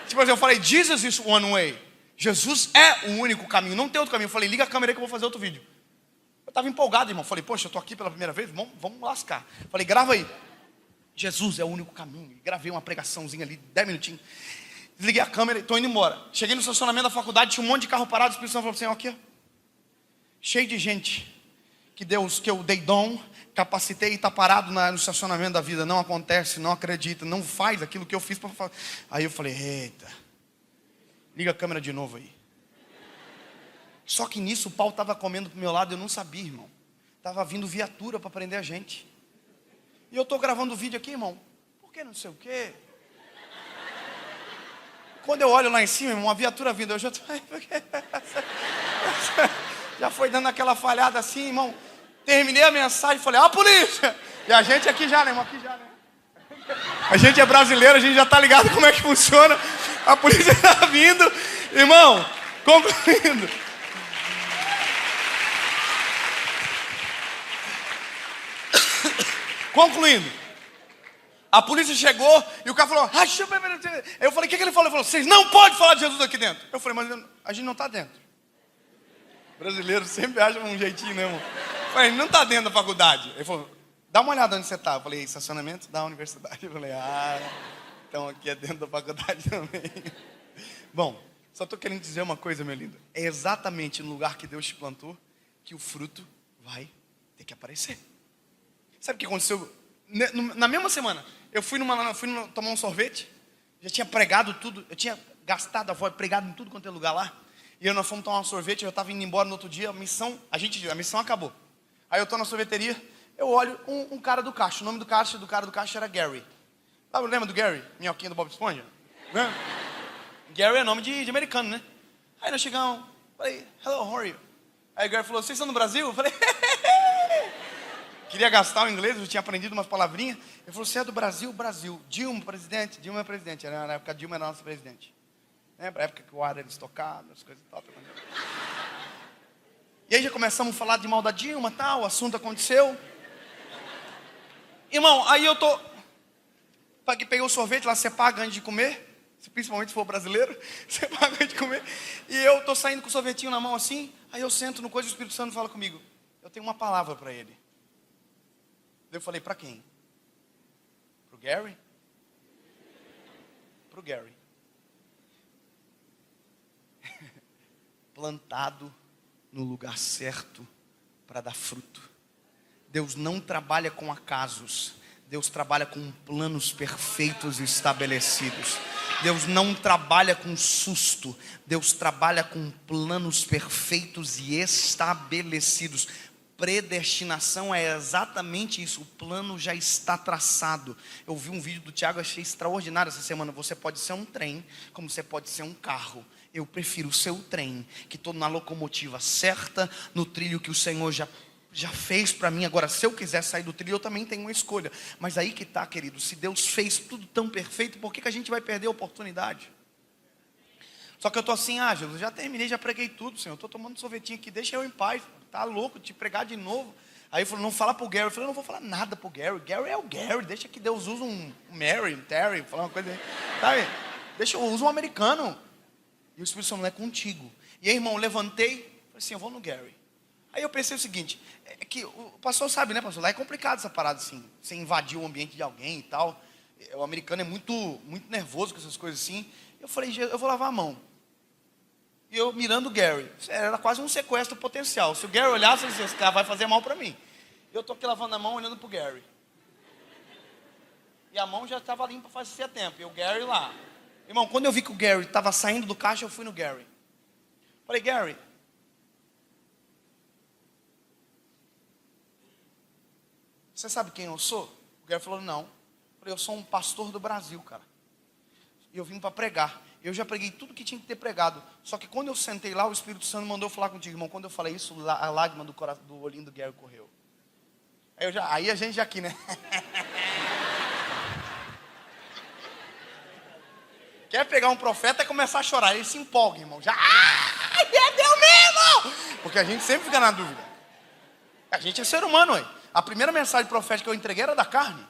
Tipo assim, eu falei, Jesus is one way. Jesus é o único caminho, não tem outro caminho. Eu falei, liga a câmera aí que eu vou fazer outro vídeo. Eu estava empolgado, irmão. Falei, poxa, eu estou aqui pela primeira vez, vamos lascar. Falei, grava aí. Jesus é o único caminho. E gravei uma pregaçãozinha ali, 10 minutinhos. Desliguei a câmera e estou indo embora. Cheguei no estacionamento da faculdade, tinha um monte de carro parado. O Espírito Santo falou assim, ó, aqui, ó. Cheio de gente que eu dei dom, capacitei e está parado no estacionamento da vida. Não acontece, não acredita, não faz aquilo que eu fiz para fazer. Aí eu falei, eita, liga a câmera de novo aí. Só que nisso o pau estava comendo pro meu lado, eu não sabia, irmão. Estava vindo viatura para prender a gente. E eu estou gravando o vídeo aqui, irmão. Por que não sei o quê? Quando eu olho lá em cima, irmão, uma viatura vindo, eu já tô... Já foi dando aquela falhada assim, irmão. Terminei a mensagem e falei, a polícia! E a gente aqui já, né, irmão? Aqui já, né? A gente é brasileiro, a gente já tá ligado como é que funciona. A polícia tá vindo. Irmão, concluindo. Concluindo. A polícia chegou e o cara falou, eu falei, o que ele falou? Ele falou, vocês não podem falar de Jesus aqui dentro. Eu falei, mas a gente não está dentro. Brasileiro sempre acha um jeitinho, né, irmão? Eu falei, não está dentro da faculdade. Ele falou, dá uma olhada onde você está. Eu falei, estacionamento da universidade. Eu falei, então aqui é dentro da faculdade também. Bom, só estou querendo dizer uma coisa, meu lindo. É exatamente no lugar que Deus te plantou que o fruto vai ter que aparecer. Sabe o que aconteceu? Na mesma semana, eu fui tomar um sorvete, já tinha pregado tudo, eu tinha gastado a voz, pregado em tudo quanto é lugar lá, e nós fomos tomar um sorvete, eu estava indo embora no outro dia, a missão acabou. Aí eu estou na sorveteria, eu olho um cara do caixa, o nome do cara do caixa era Gary. Lembra do Gary? Minhoquinha do Bob Esponja? Né? Gary é nome de americano, né? Aí nós chegamos, falei, hello, how are you? Aí o Gary falou, vocês estão no Brasil? Eu falei, queria gastar o inglês, eu tinha aprendido umas palavrinhas. Ele falou, você é do Brasil? Brasil. Dilma, presidente? Dilma é presidente. Na época, Dilma era nossa presidente. Lembra? Na época que o ar era estocado, as coisas e tal. E aí já começamos a falar de mal da Dilma, tal, o assunto aconteceu. Irmão, aí eu tô... Peguei o sorvete lá, você paga antes de comer. Principalmente se for brasileiro, você paga antes de comer. E eu tô saindo com o sorvetinho na mão assim. Aí eu sento no coisa e o Espírito Santo fala comigo. Eu tenho uma palavra para ele. Eu falei, para quem? Pro Gary? Pro Gary. Plantado no lugar certo para dar fruto. Deus não trabalha com acasos. Deus trabalha com planos perfeitos e estabelecidos. Deus não trabalha com susto. Deus trabalha com planos perfeitos e estabelecidos. Predestinação é exatamente isso. O plano já está traçado. Eu vi um vídeo do Tiago, achei extraordinário essa semana. Você pode ser um trem, como você pode ser um carro. Eu prefiro ser o trem, que estou na locomotiva certa, no trilho que o Senhor já fez para mim. Agora, se eu quiser sair do trilho, eu também tenho uma escolha. Mas aí que está, querido. Se Deus fez tudo tão perfeito, por que a gente vai perder a oportunidade? Só que eu estou assim, Jesus, já terminei, já preguei tudo, Senhor. Eu estou tomando sorvetinho aqui, deixa eu em paz. Tá louco de pregar de novo. Aí ele falou, não fala pro Gary. Eu falei, eu não vou falar nada pro Gary. Gary é o Gary, deixa que Deus use um Mary, um Terry, falar uma coisa aí. Sabe? Deixa eu usar um americano. E o Espírito Santo não é contigo. E aí, irmão, eu levantei, falei assim, eu vou no Gary. Aí eu pensei o seguinte, é que o pastor sabe, né, pastor? Lá é complicado essa parada assim, você invadir o ambiente de alguém e tal. O americano é muito nervoso com essas coisas assim. Eu falei, eu vou lavar a mão. E eu mirando o Gary, era quase um sequestro potencial. Se o Gary olhasse, ele disse, esse cara vai fazer mal para mim. Eu estou aqui lavando a mão, olhando para o Gary. E a mão já estava limpa fazia tempo, e o Gary lá. Irmão, quando eu vi que o Gary estava saindo do caixa, eu fui no Gary. Falei, Gary, você sabe quem eu sou? O Gary falou, não. Eu falei, eu sou um pastor do Brasil, cara. E eu vim para pregar. Eu já preguei tudo que tinha que ter pregado. Só que quando eu sentei lá, o Espírito Santo mandou falar contigo, irmão. Quando eu falei isso, a lágrima do olhinho do Gary correu. Aí a gente já aqui, né? Quer pegar um profeta e começar a chorar. Ele se empolga, irmão. Já, é Deus mesmo! Porque a gente sempre fica na dúvida. A gente é ser humano, aí. A primeira mensagem profética que eu entreguei era da carne.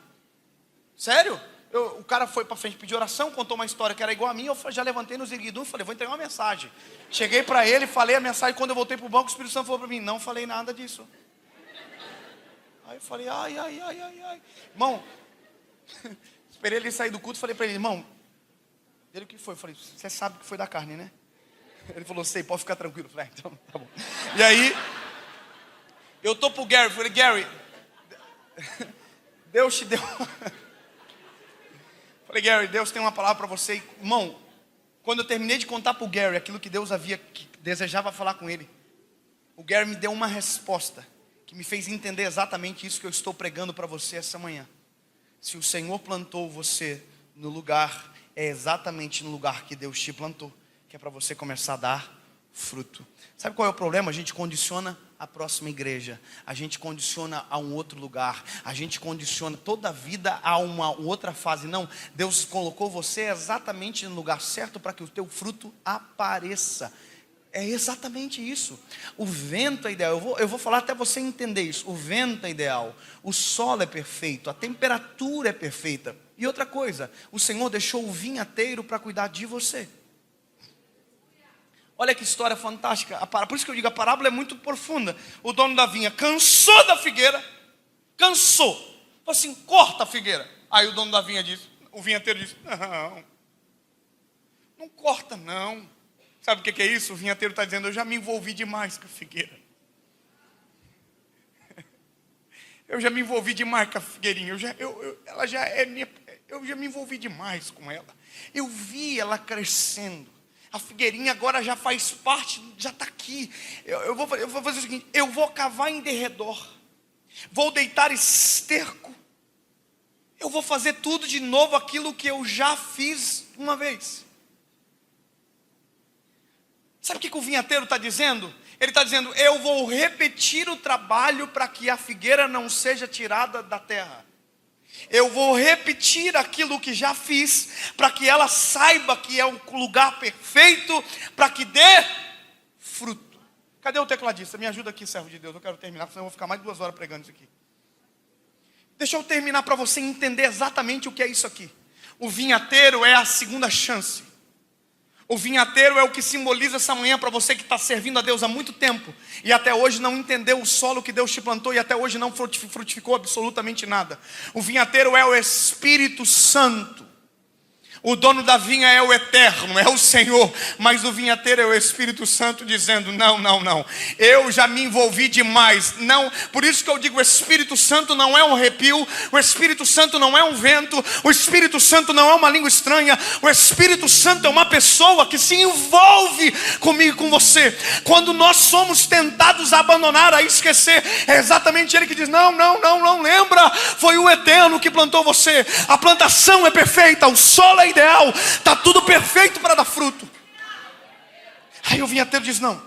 Sério? O cara foi para frente pedir oração, contou uma história que era igual a minha. Eu já levantei nos erguidum e falei, vou entregar uma mensagem. Cheguei para ele, falei a mensagem. Quando eu voltei para o banco, o Espírito Santo falou para mim, não falei nada disso. Aí eu falei, ai. Irmão, esperei ele sair do culto, falei para ele, irmão, ele o que foi? Eu falei, você sabe que foi da carne, né? Ele falou, sei, pode ficar tranquilo. Eu falei, então tá bom. E aí, eu tô pro Gary, falei, Gary, Deus te deu... Falei, Gary, Deus tem uma palavra para você. Irmão, quando eu terminei de contar para o Gary aquilo que Deus desejava falar com ele, o Gary me deu uma resposta que me fez entender exatamente isso que eu estou pregando para você essa manhã. Se o Senhor plantou você no lugar, é exatamente no lugar que Deus te plantou, que é para você começar a dar fruto. Sabe qual é o problema? A gente condiciona a próxima igreja, a gente condiciona a um outro lugar, a gente condiciona toda a vida a uma outra fase. Não, Deus colocou você exatamente no lugar certo para que o teu fruto apareça. É exatamente isso. O vento é ideal. Eu vou falar até você entender isso. O vento é ideal, o solo é perfeito, a temperatura é perfeita. E outra coisa, o Senhor deixou o vinhateiro para cuidar de você. Olha que história fantástica. Por isso que eu digo, a parábola é muito profunda. O dono da vinha cansou da figueira. Cansou. Falou assim, corta a figueira. Aí o dono da vinha disse, o vinhateiro disse, não corta não. Sabe o que é isso? O vinhateiro está dizendo, eu já me envolvi demais com a figueira. Eu já me envolvi demais com a figueirinha. Eu já me envolvi demais com ela. Eu vi ela crescendo. A figueirinha agora já faz parte, já está aqui. Eu vou fazer o seguinte, eu vou cavar em derredor. Vou deitar esterco. Eu vou fazer tudo de novo aquilo que eu já fiz uma vez. Sabe o que o vinhateiro está dizendo? Ele está dizendo, eu vou repetir o trabalho para que a figueira não seja tirada da terra. Eu vou repetir aquilo que já fiz, para que ela saiba que é o lugar perfeito, para que dê fruto. Cadê o tecladista? Me ajuda aqui, servo de Deus. Eu quero terminar, senão eu vou ficar mais de 2 horas pregando isso aqui. Deixa eu terminar para você entender exatamente o que é isso aqui. O vinhateiro é a segunda chance. O vinhateiro é o que simboliza essa manhã para você que está servindo a Deus há muito tempo e até hoje não entendeu o solo que Deus te plantou e até hoje não frutificou absolutamente nada. O vinhateiro é o Espírito Santo. O dono da vinha é o Eterno, é o Senhor, mas o vinhateiro é o Espírito Santo dizendo, não, eu já me envolvi demais. Não, por isso que eu digo, o Espírito Santo não é um arrepio, o Espírito Santo não é um vento, o Espírito Santo não é uma língua estranha, o Espírito Santo é uma pessoa que se envolve comigo e com você. Quando nós somos tentados a abandonar, a esquecer, é exatamente Ele que diz, não lembra, foi o Eterno que plantou você. A plantação é perfeita, o solo é ideal, está tudo perfeito para dar fruto. Aí o vinhateiro diz, não,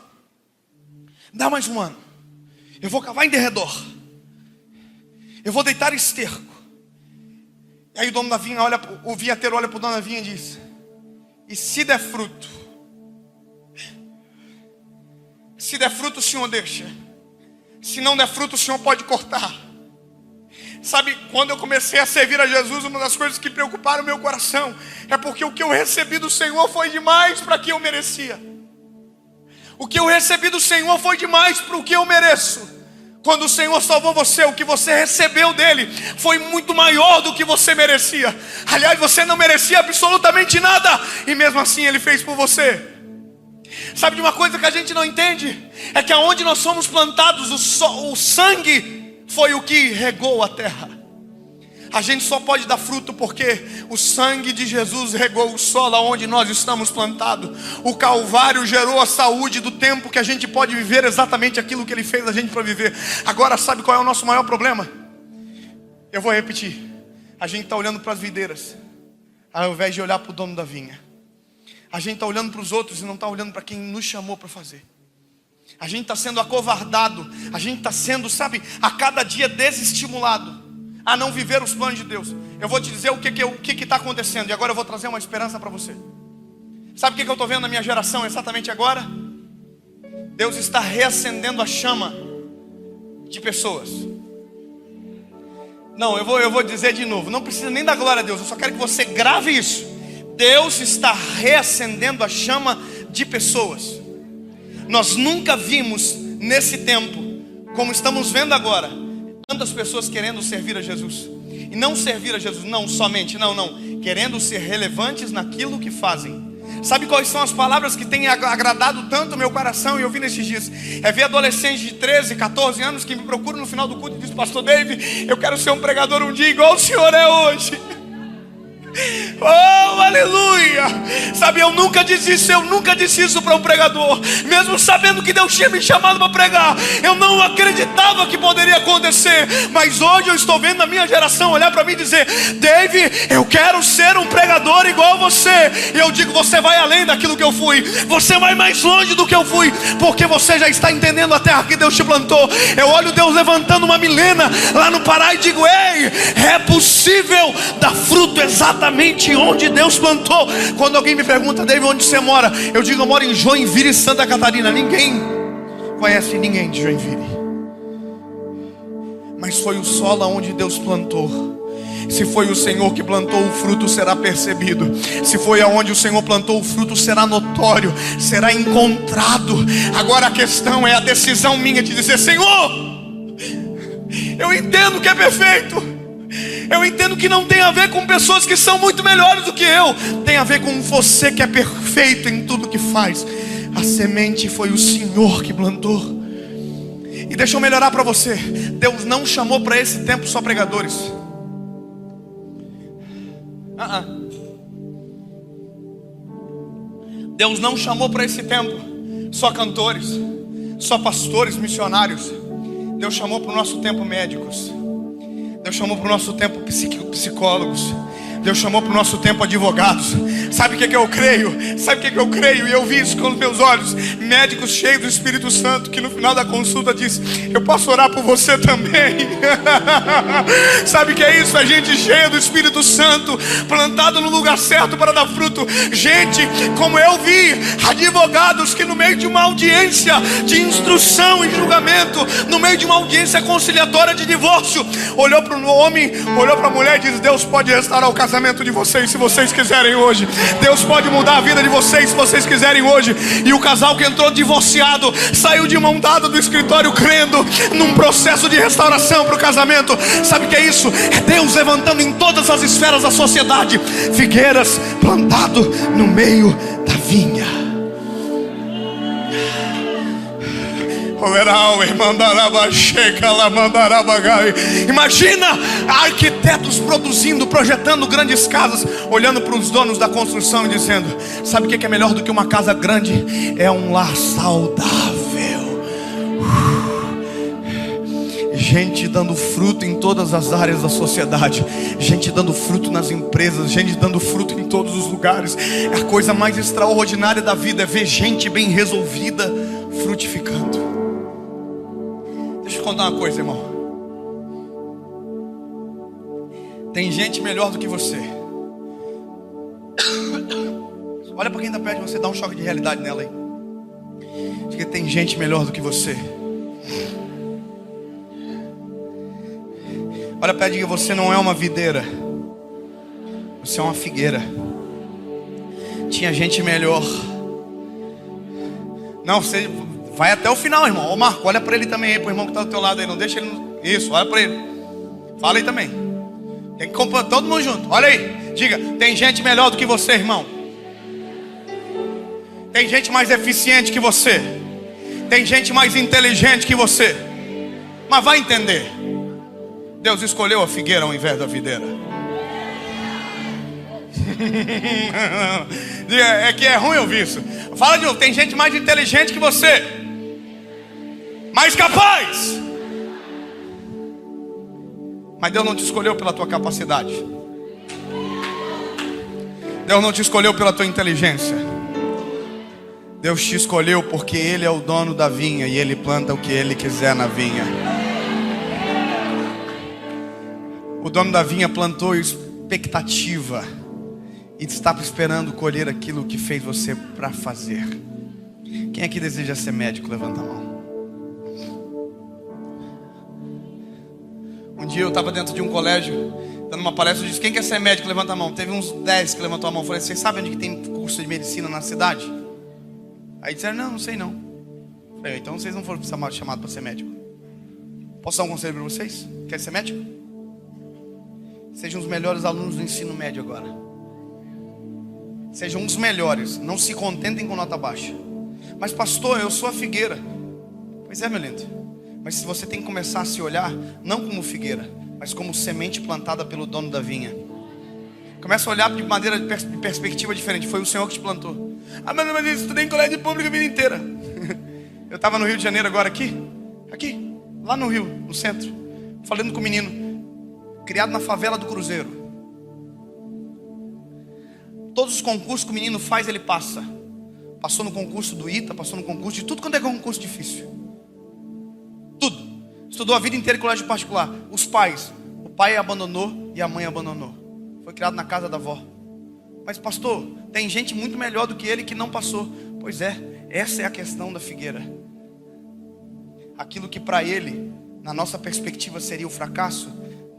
dá mais um ano, eu vou cavar em derredor, eu vou deitar esterco. E aí o dono da vinha o vinhateiro olha para o dono da vinha e diz, e se der fruto? Se der fruto o Senhor deixa, se não der fruto o Senhor pode cortar. Sabe, quando eu comecei a servir a Jesus, uma das coisas que preocuparam o meu coração é porque o que eu recebi do Senhor foi demais para que eu merecia. O que eu recebi do Senhor foi demais para o que eu mereço. Quando o Senhor salvou você, o que você recebeu dele foi muito maior do que você merecia. Aliás, você não merecia absolutamente nada e mesmo assim Ele fez por você. Sabe de uma coisa que a gente não entende? É que aonde nós somos plantados, o sangue foi o que regou a terra. A gente só pode dar fruto porque o sangue de Jesus regou o solo onde nós estamos plantados. O Calvário gerou a saúde do tempo que a gente pode viver exatamente aquilo que Ele fez a gente para viver. Agora sabe qual é o nosso maior problema? Eu vou repetir. A gente está olhando para as videiras ao invés de olhar para o dono da vinha. A gente está olhando para os outros e não está olhando para quem nos chamou para fazer. A gente está sendo acovardado. A gente está sendo, sabe, a cada dia desestimulado a não viver os planos de Deus. Eu vou te dizer o que está acontecendo. E agora eu vou trazer uma esperança para você. Sabe o que eu estou vendo na minha geração exatamente agora? Deus está reacendendo a chama de pessoas. Não, eu vou dizer de novo. Não precisa nem dar glória a Deus. Eu só quero que você grave isso. Deus está reacendendo a chama de pessoas. Nós nunca vimos nesse tempo, como estamos vendo agora, tantas pessoas querendo servir a Jesus. E não servir a Jesus, não somente, não. Querendo ser relevantes naquilo que fazem. Sabe quais são as palavras que têm agradado tanto o meu coração? E eu vi nesses dias. É ver adolescentes de 13, 14 anos que me procuram no final do culto e dizem: pastor David, eu quero ser um pregador um dia igual o senhor é hoje. Oh, aleluia. Sabe, eu nunca disse isso para um pregador. Mesmo sabendo que Deus tinha me chamado para pregar, eu não acreditava que poderia acontecer. Mas hoje eu estou vendo a minha geração olhar para mim e dizer: David, eu quero ser um pregador igual a você. E eu digo: você vai além daquilo que eu fui. Você vai mais longe do que eu fui, porque você já está entendendo a terra que Deus te plantou. Eu olho Deus levantando uma Milena lá no Pará e digo: ei, é possível dar fruto exatamente onde Deus plantou. Quando alguém me pergunta: David, onde você mora? Eu digo: eu moro em Joinville, Santa Catarina. Ninguém conhece ninguém de Joinville, mas foi o solo onde Deus plantou. Se foi o Senhor que plantou, o fruto será percebido. Se foi aonde o Senhor plantou, o fruto será notório, será encontrado. Agora a questão é a decisão minha de dizer: Senhor, eu entendo que é perfeito. Eu entendo que não tem a ver com pessoas que são muito melhores do que eu. Tem a ver com você que é perfeito em tudo que faz. A semente foi o Senhor que plantou. E deixa eu melhorar para você. Deus não chamou para esse tempo só pregadores. Deus não chamou para esse tempo só cantores, só pastores, missionários. Deus chamou para o nosso tempo médicos. Deus chamou para o nosso tempo psicólogos. Deus chamou para o nosso tempo advogados. Sabe o que eu creio? E eu vi isso com os meus olhos. Médicos cheios do Espírito Santo, que no final da consulta diz: eu posso orar por você também. Sabe o que é isso? A gente cheia do Espírito Santo, plantado no lugar certo para dar fruto. Gente, como eu vi advogados que no meio de uma audiência de instrução e julgamento, no meio de uma audiência conciliatória de divórcio, olhou para o homem, olhou para a mulher e disse: Deus pode restaurar o casamento de vocês se vocês quiserem hoje. Deus pode mudar a vida de vocês se vocês quiserem hoje. E o casal que entrou divorciado saiu de mão dada do escritório, crendo num processo de restauração para o casamento. Sabe o que é isso? É Deus levantando em todas as esferas da sociedade figueiras plantado no meio da vinha. Imagina arquitetos produzindo, projetando grandes casas, olhando para os donos da construção e dizendo: sabe o que é melhor do que uma casa grande? É um lar saudável. Gente dando fruto em todas as áreas da sociedade, gente dando fruto nas empresas, gente dando fruto em todos os lugares. A coisa mais extraordinária da vida é ver gente bem resolvida frutificando. Deixa eu contar uma coisa, irmão. Tem gente melhor do que você. Olha para quem está perto de você, dá um choque de realidade nela aí. Porque tem gente melhor do que você. Olha para diga: você não é uma videira, você é uma figueira. Tinha gente melhor. Não, você vai até o final, irmão. Ô Marco, olha para ele também aí, pro irmão que está do teu lado aí. Não deixa ele. Isso, olha para ele. Fala aí também. Tem que comprar todo mundo junto. Olha aí. Diga: tem gente melhor do que você, irmão. Tem gente mais eficiente que você. Tem gente mais inteligente que você. Mas vai entender. Deus escolheu a figueira ao invés da videira. É que é ruim ouvir isso. Fala de novo: tem gente mais inteligente que você, mais capaz. Mas Deus não te escolheu pela tua capacidade. Deus não te escolheu pela tua inteligência. Deus te escolheu porque Ele é o dono da vinha e Ele planta o que Ele quiser na vinha. O dono da vinha plantou expectativa e está esperando colher aquilo que fez você para fazer. Quem aqui deseja ser médico? Levanta a mão. Um dia eu estava dentro de um colégio, dando uma palestra, eu disse: quem quer ser médico? Levanta a mão. Teve uns 10 que levantou a mão. Eu falei: vocês sabem onde que tem curso de medicina na cidade? Aí disseram: não sei não. Eu falei: então vocês não foram chamados para ser médico. Posso dar um conselho para vocês? Quer ser médico? Sejam os melhores alunos do ensino médio agora. Sejam os melhores. Não se contentem com nota baixa. Mas pastor, eu sou a figueira. Pois é, meu lindo. Mas se você tem que começar a se olhar, não como figueira, mas como semente plantada pelo dono da vinha. Começa a olhar de maneira de perspectiva diferente. Foi o Senhor que te plantou. Ah, mas eu estudei em colégio público a vida inteira. Eu estava no Rio de Janeiro agora aqui, lá no Rio, no centro, falando com um menino, criado na favela do Cruzeiro. Todos os concursos que o menino faz, ele passa. Passou no concurso do ITA, passou no concurso de tudo quanto é concurso difícil. Tudo. Estudou a vida inteira em colégio particular. Os pais, o pai abandonou e a mãe abandonou. Foi criado na casa da avó. Mas pastor, tem gente muito melhor do que ele que não passou. Pois é, essa é a questão da figueira. Aquilo que para ele, na nossa perspectiva, seria o fracasso,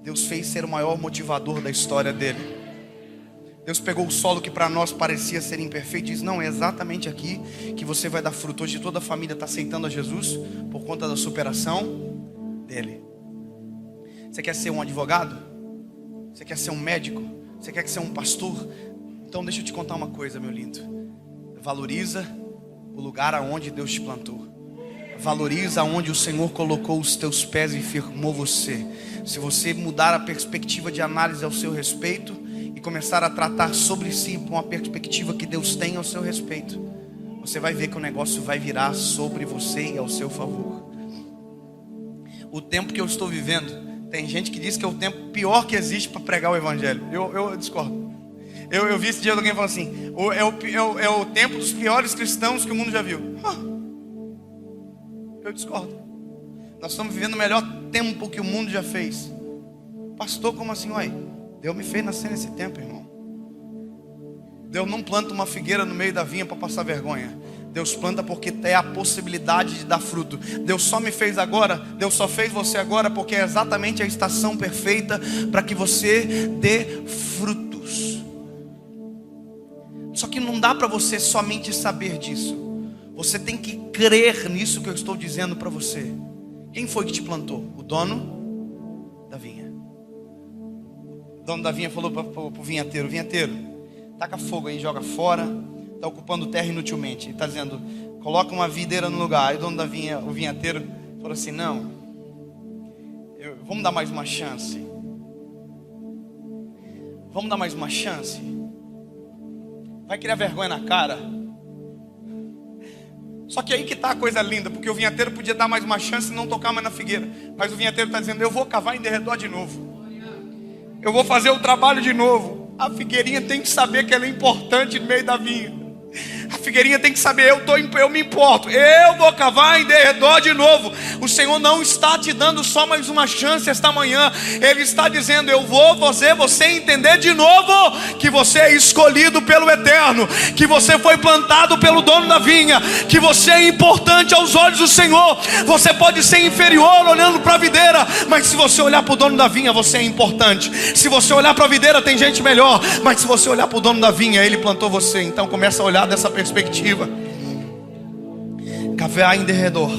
Deus fez ser o maior motivador da história dele. Deus pegou o solo que para nós parecia ser imperfeito e diz: não, é exatamente aqui que você vai dar fruto. Hoje toda a família está aceitando a Jesus por conta da superação dele. Você quer ser um advogado? Você quer ser um médico? Você quer ser um pastor? Então deixa eu te contar uma coisa, meu lindo. Valoriza o lugar aonde Deus te plantou. Valoriza aonde o Senhor colocou os teus pés e firmou você. Se você mudar a perspectiva de análise ao seu respeito e começar a tratar sobre si com uma perspectiva que Deus tem ao seu respeito, você vai ver que o negócio vai virar sobre você e ao seu favor. O tempo que eu estou vivendo, tem gente que diz que é o tempo pior que existe para pregar o evangelho. Eu discordo. Eu vi esse dia alguém falando assim: é o tempo dos piores cristãos que o mundo já viu. Eu discordo. Nós estamos vivendo o melhor tempo que o mundo já fez. Pastor, como assim? Uai, Deus me fez nascer nesse tempo, irmão. Deus não planta uma figueira no meio da vinha para passar vergonha. Deus planta porque tem a possibilidade de dar fruto. Deus só me fez agora, Deus só fez você agora porque é exatamente a estação perfeita para que você dê frutos. Só que não dá para você somente saber disso. Você tem que crer nisso que eu estou dizendo para você. Quem foi que te plantou? O dono da vinha. O dono da vinha falou para o vinhateiro: vinhateiro, taca fogo aí, joga fora. Está ocupando terra inutilmente. Ele está dizendo: coloca uma videira no lugar. Aí o dono da vinha, o vinhateiro, falou assim: não, vamos dar mais uma chance. Vamos dar mais uma chance. Vai criar vergonha na cara. Só que aí que está a coisa linda, porque o vinhateiro podia dar mais uma chance e não tocar mais na figueira. Mas o vinhateiro está dizendo: eu vou cavar em derredor de novo. Eu vou fazer o trabalho de novo. A figueirinha tem que saber que ela é importante no meio da vinha. A figueirinha tem que saber: eu me importo, eu vou cavar em derredor de novo. O Senhor não está te dando só mais uma chance esta manhã. Ele está dizendo: eu vou fazer você entender de novo que você é escolhido pelo Eterno, que você foi plantado pelo dono da vinha, que você é importante aos olhos do Senhor. Você pode ser inferior olhando para a videira, mas se você olhar para o dono da vinha, você é importante. Se você olhar para a videira, tem gente melhor, mas se você olhar para o dono da vinha, ele plantou você. Então começa a olhar dessa perspectiva. Cavar em derredor,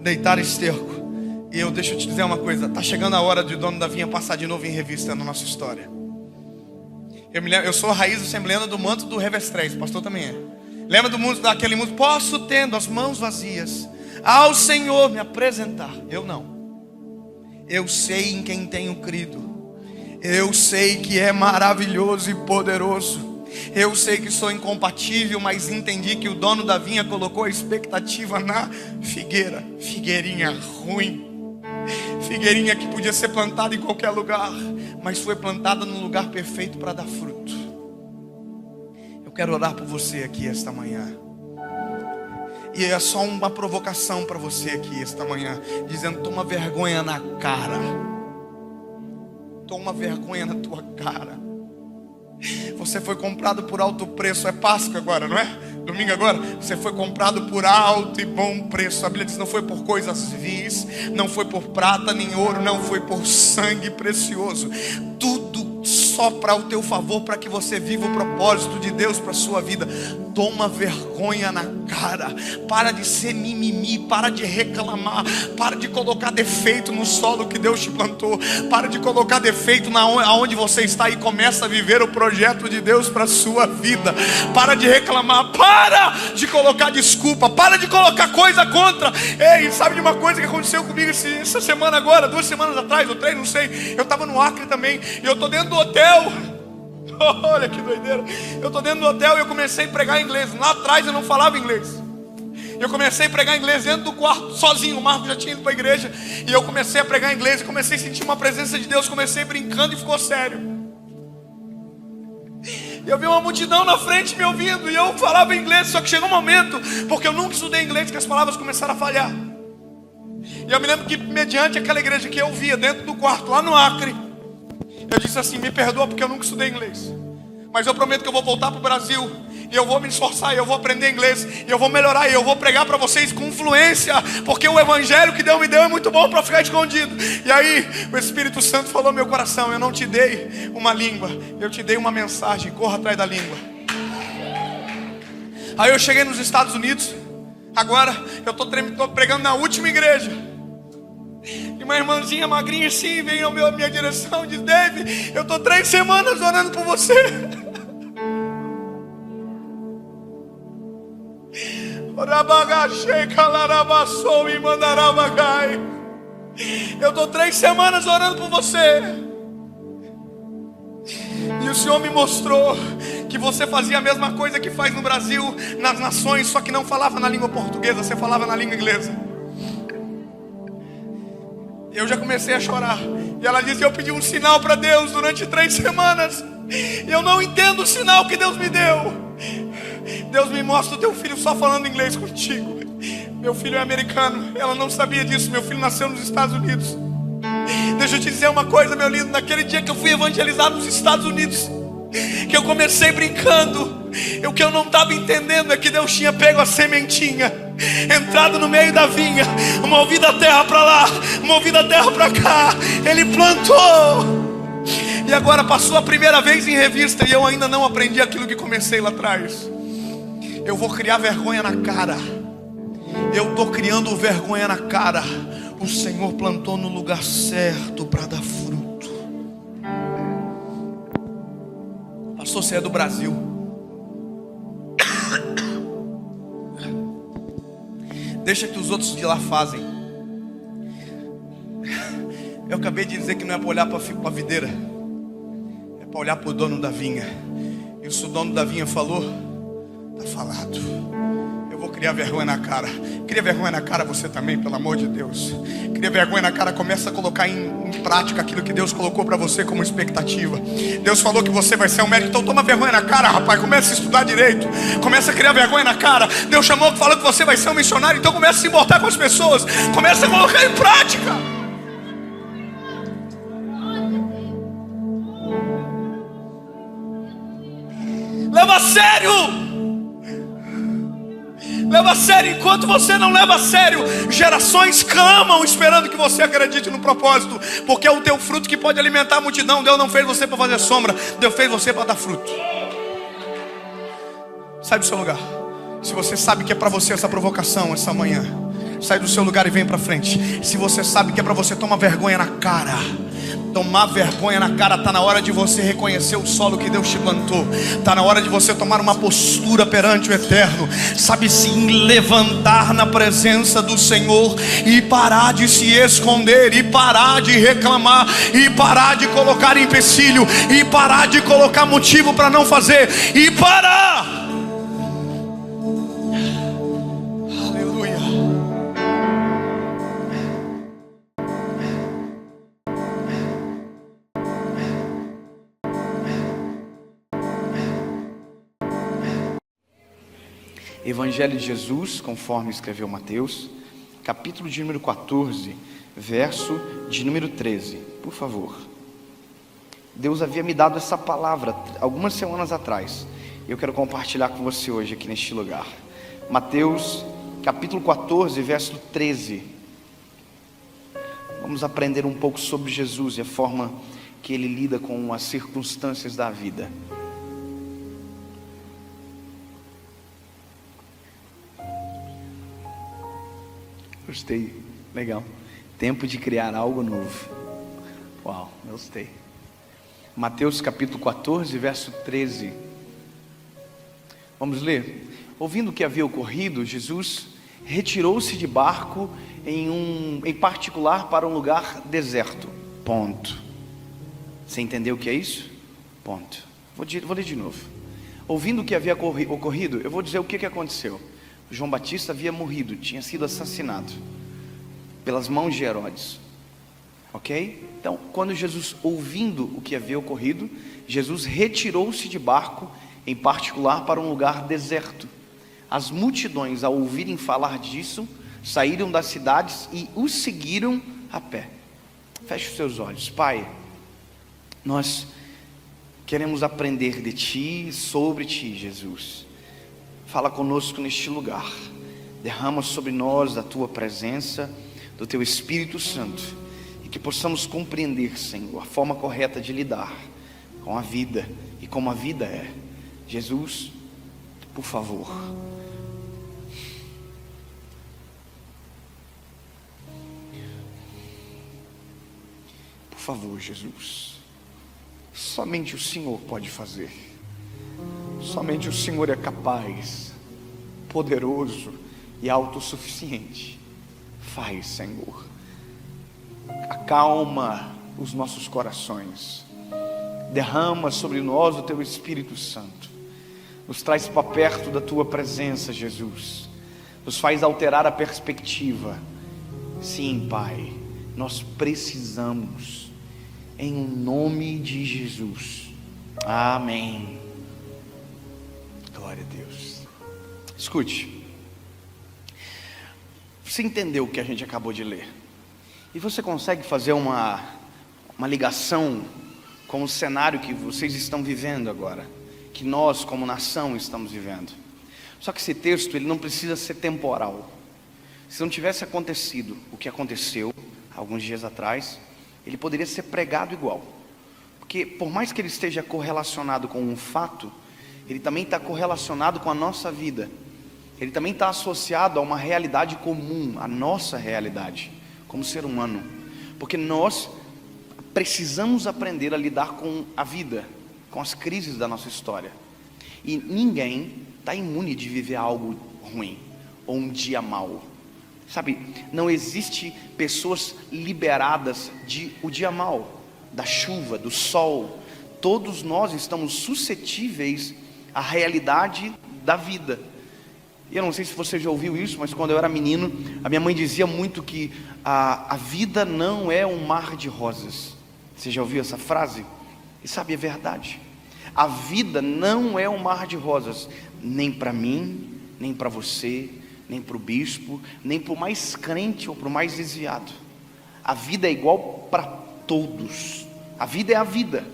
deitar esterco. E deixa eu te dizer uma coisa: está chegando a hora de o dono da vinha passar de novo em revista na nossa história. Eu sou a raiz assembleana do manto do Revestrez, o pastor também é. Lembra do mundo, daquele mundo? Posso, tendo as mãos vazias, ao Senhor me apresentar. Eu não. Eu sei em quem tenho crido. Eu sei que é maravilhoso e poderoso. Eu sei que sou incompatível, mas entendi que o dono da vinha colocou a expectativa na figueira. Figueirinha ruim. Figueirinha que podia ser plantada em qualquer lugar, mas foi plantada num lugar perfeito para dar fruto. Eu quero orar por você aqui esta manhã. E é só uma provocação para você aqui esta manhã, dizendo: toma vergonha na cara. Toma vergonha na tua cara. Você foi comprado por alto preço. É Páscoa agora, não é? Domingo agora, você foi comprado por alto e bom preço. A Bíblia diz: não foi por coisas vis, não foi por prata nem ouro, não foi por sangue precioso. Tudo só para o teu favor, para que você viva o propósito de Deus para a sua vida. Toma vergonha na cara. Para de ser mimimi, para de reclamar, para de colocar defeito no solo que Deus te plantou, para de colocar defeito aonde você está, e começa a viver o projeto de Deus para a sua vida. Para de reclamar, para de colocar desculpa, para de colocar coisa contra. Ei, sabe de uma coisa que aconteceu comigo essa semana agora, 2 semanas atrás, ou 3, não sei. Eu estava no Acre também, e eu estou dentro do hotel. Olha que doideira. Eu estou dentro do hotel e eu comecei a pregar inglês. Lá atrás eu não falava inglês. Eu comecei a pregar inglês dentro do quarto, sozinho. O Marco já tinha ido para a igreja. E eu comecei a pregar inglês e comecei a sentir uma presença de Deus. Comecei brincando e ficou sério. E eu vi uma multidão na frente me ouvindo. E eu falava inglês, só que chegou um momento, porque eu nunca estudei inglês, que as palavras começaram a falhar. E eu me lembro que, mediante aquela igreja que eu via dentro do quarto, lá no Acre, eu disse assim: me perdoa porque eu nunca estudei inglês, mas eu prometo que eu vou voltar para o Brasil, e eu vou me esforçar, e eu vou aprender inglês, e eu vou melhorar, e eu vou pregar para vocês com fluência, porque o evangelho que Deus me deu é muito bom para ficar escondido. E aí o Espírito Santo falou no meu coração: eu não te dei uma língua, eu te dei uma mensagem, corra atrás da língua. Aí eu cheguei nos Estados Unidos. Agora eu estou pregando na última igreja, e uma irmãzinha magrinha assim vem à minha direção e diz: Dave, eu estou 3 semanas orando por você. Eu estou 3 semanas orando por você, e o Senhor me mostrou que você fazia a mesma coisa que faz no Brasil, nas nações, só que não falava na língua portuguesa, você falava na língua inglesa. Eu já comecei a chorar. E ela disse: eu pedi um sinal para Deus durante 3 semanas, eu não entendo o sinal que Deus me deu. Deus me mostra o teu filho só falando inglês contigo. Meu filho é americano, ela não sabia disso. Meu filho nasceu nos Estados Unidos. Deixa eu te dizer uma coisa, meu lindo. Naquele dia que eu fui evangelizar nos Estados Unidos, que eu comecei brincando, o que eu não estava entendendo é que Deus tinha pego a sementinha, entrado no meio da vinha, movido a terra para lá, movido a terra para cá. Ele plantou, e agora passou a primeira vez em revista, e eu ainda não aprendi aquilo que comecei lá atrás. Eu vou criar vergonha na cara. Eu estou criando vergonha na cara. O Senhor plantou no lugar certo para dar fruto. Pastor, você é do Brasil. Deixa que os outros de lá fazem. Eu acabei de dizer que não é para olhar para a videira, é para olhar para o dono da vinha. E se o dono da vinha falou, está falado. Eu vou criar vergonha na cara. Cria vergonha na cara você também, pelo amor de Deus. Cria vergonha na cara. Começa a colocar em prática aquilo que Deus colocou para você como expectativa. Deus falou que você vai ser um médico, então toma vergonha na cara, rapaz. Começa a estudar direito. Começa a criar vergonha na cara. Deus falou que você vai ser um missionário, então começa a se importar com as pessoas. Começa a colocar em prática. Leva a sério. Leva a sério. Enquanto você não leva a sério, gerações clamam esperando que você acredite no propósito, porque é o teu fruto que pode alimentar a multidão. Deus não fez você para fazer sombra, Deus fez você para dar fruto. Sai do seu lugar. Se você sabe que é para você essa provocação essa manhã, sai do seu lugar e vem para frente. Se você sabe que é para você, toma vergonha na cara. Tomar vergonha na cara. Está na hora de você reconhecer o solo que Deus te plantou. Está na hora de você tomar uma postura perante o Eterno. Sabe, sim, levantar na presença do Senhor e parar de se esconder, e parar de reclamar, e parar de colocar empecilho, e parar de colocar motivo para não fazer, e parar. Evangelho de Jesus, conforme escreveu Mateus, capítulo de número 14, verso de número 13, por favor. Deus havia me dado essa palavra algumas semanas atrás. Eu quero compartilhar com você hoje aqui neste lugar. Mateus capítulo 14, verso 13. Vamos aprender um pouco sobre Jesus e a forma que Ele lida com as circunstâncias da vida. Gostei, legal. Tempo de criar algo novo. Uau, gostei. Mateus capítulo 14, verso 13. Vamos ler? Ouvindo o que havia ocorrido, Jesus retirou-se de barco em particular para um lugar deserto. Ponto. Você entendeu o que é isso? Ponto. Vou ler de novo. Ouvindo o que havia ocorrido, eu vou dizer o que aconteceu. João Batista havia morrido, tinha sido assassinado pelas mãos de Herodes. Ok? Então, quando Jesus, ouvindo o que havia ocorrido, Jesus retirou-se de barco, em particular para um lugar deserto. As multidões, ao ouvirem falar disso, saíram das cidades e o seguiram a pé. Feche os seus olhos. Pai, nós queremos aprender de Ti, sobre Ti, Jesus. Fala conosco neste lugar. Derrama sobre nós a Tua presença, do Teu Espírito Santo, e que possamos compreender, Senhor, a forma correta de lidar com a vida e como a vida é. Jesus, por favor. Por favor, Jesus. Somente o Senhor pode fazer. Somente o Senhor é capaz, poderoso e autossuficiente. Faz, Senhor. Acalma os nossos corações. Derrama sobre nós o Teu Espírito Santo. Nos traz para perto da Tua presença, Jesus. Nos faz alterar a perspectiva. Sim, Pai, nós precisamos, em nome de Jesus. Amém. Glória a Deus. Escute. Você entendeu o que a gente acabou de ler? E você consegue fazer uma ligação com o cenário que vocês estão vivendo agora, que nós como nação estamos vivendo? Só que esse texto, ele não precisa ser temporal. Se não tivesse acontecido o que aconteceu alguns dias atrás, ele poderia ser pregado igual. Porque por mais que ele esteja correlacionado com um fato, ele também está correlacionado com a nossa vida. Ele também está associado a uma realidade comum, a nossa realidade, como ser humano. Porque nós precisamos aprender a lidar com a vida, com as crises da nossa história. E ninguém está imune de viver algo ruim, ou um dia mau. Sabe, não existe pessoas liberadas de o dia mau, da chuva, do sol. Todos nós estamos suscetíveis à realidade da vida. E eu não sei se você já ouviu isso, mas quando eu era menino, a minha mãe dizia muito que a vida não é um mar de rosas. Você já ouviu essa frase? E sabe, é verdade. A vida não é um mar de rosas, nem para mim, nem para você, nem para o bispo, nem para o mais crente ou para o mais desviado. A vida é igual para todos. A vida é a vida.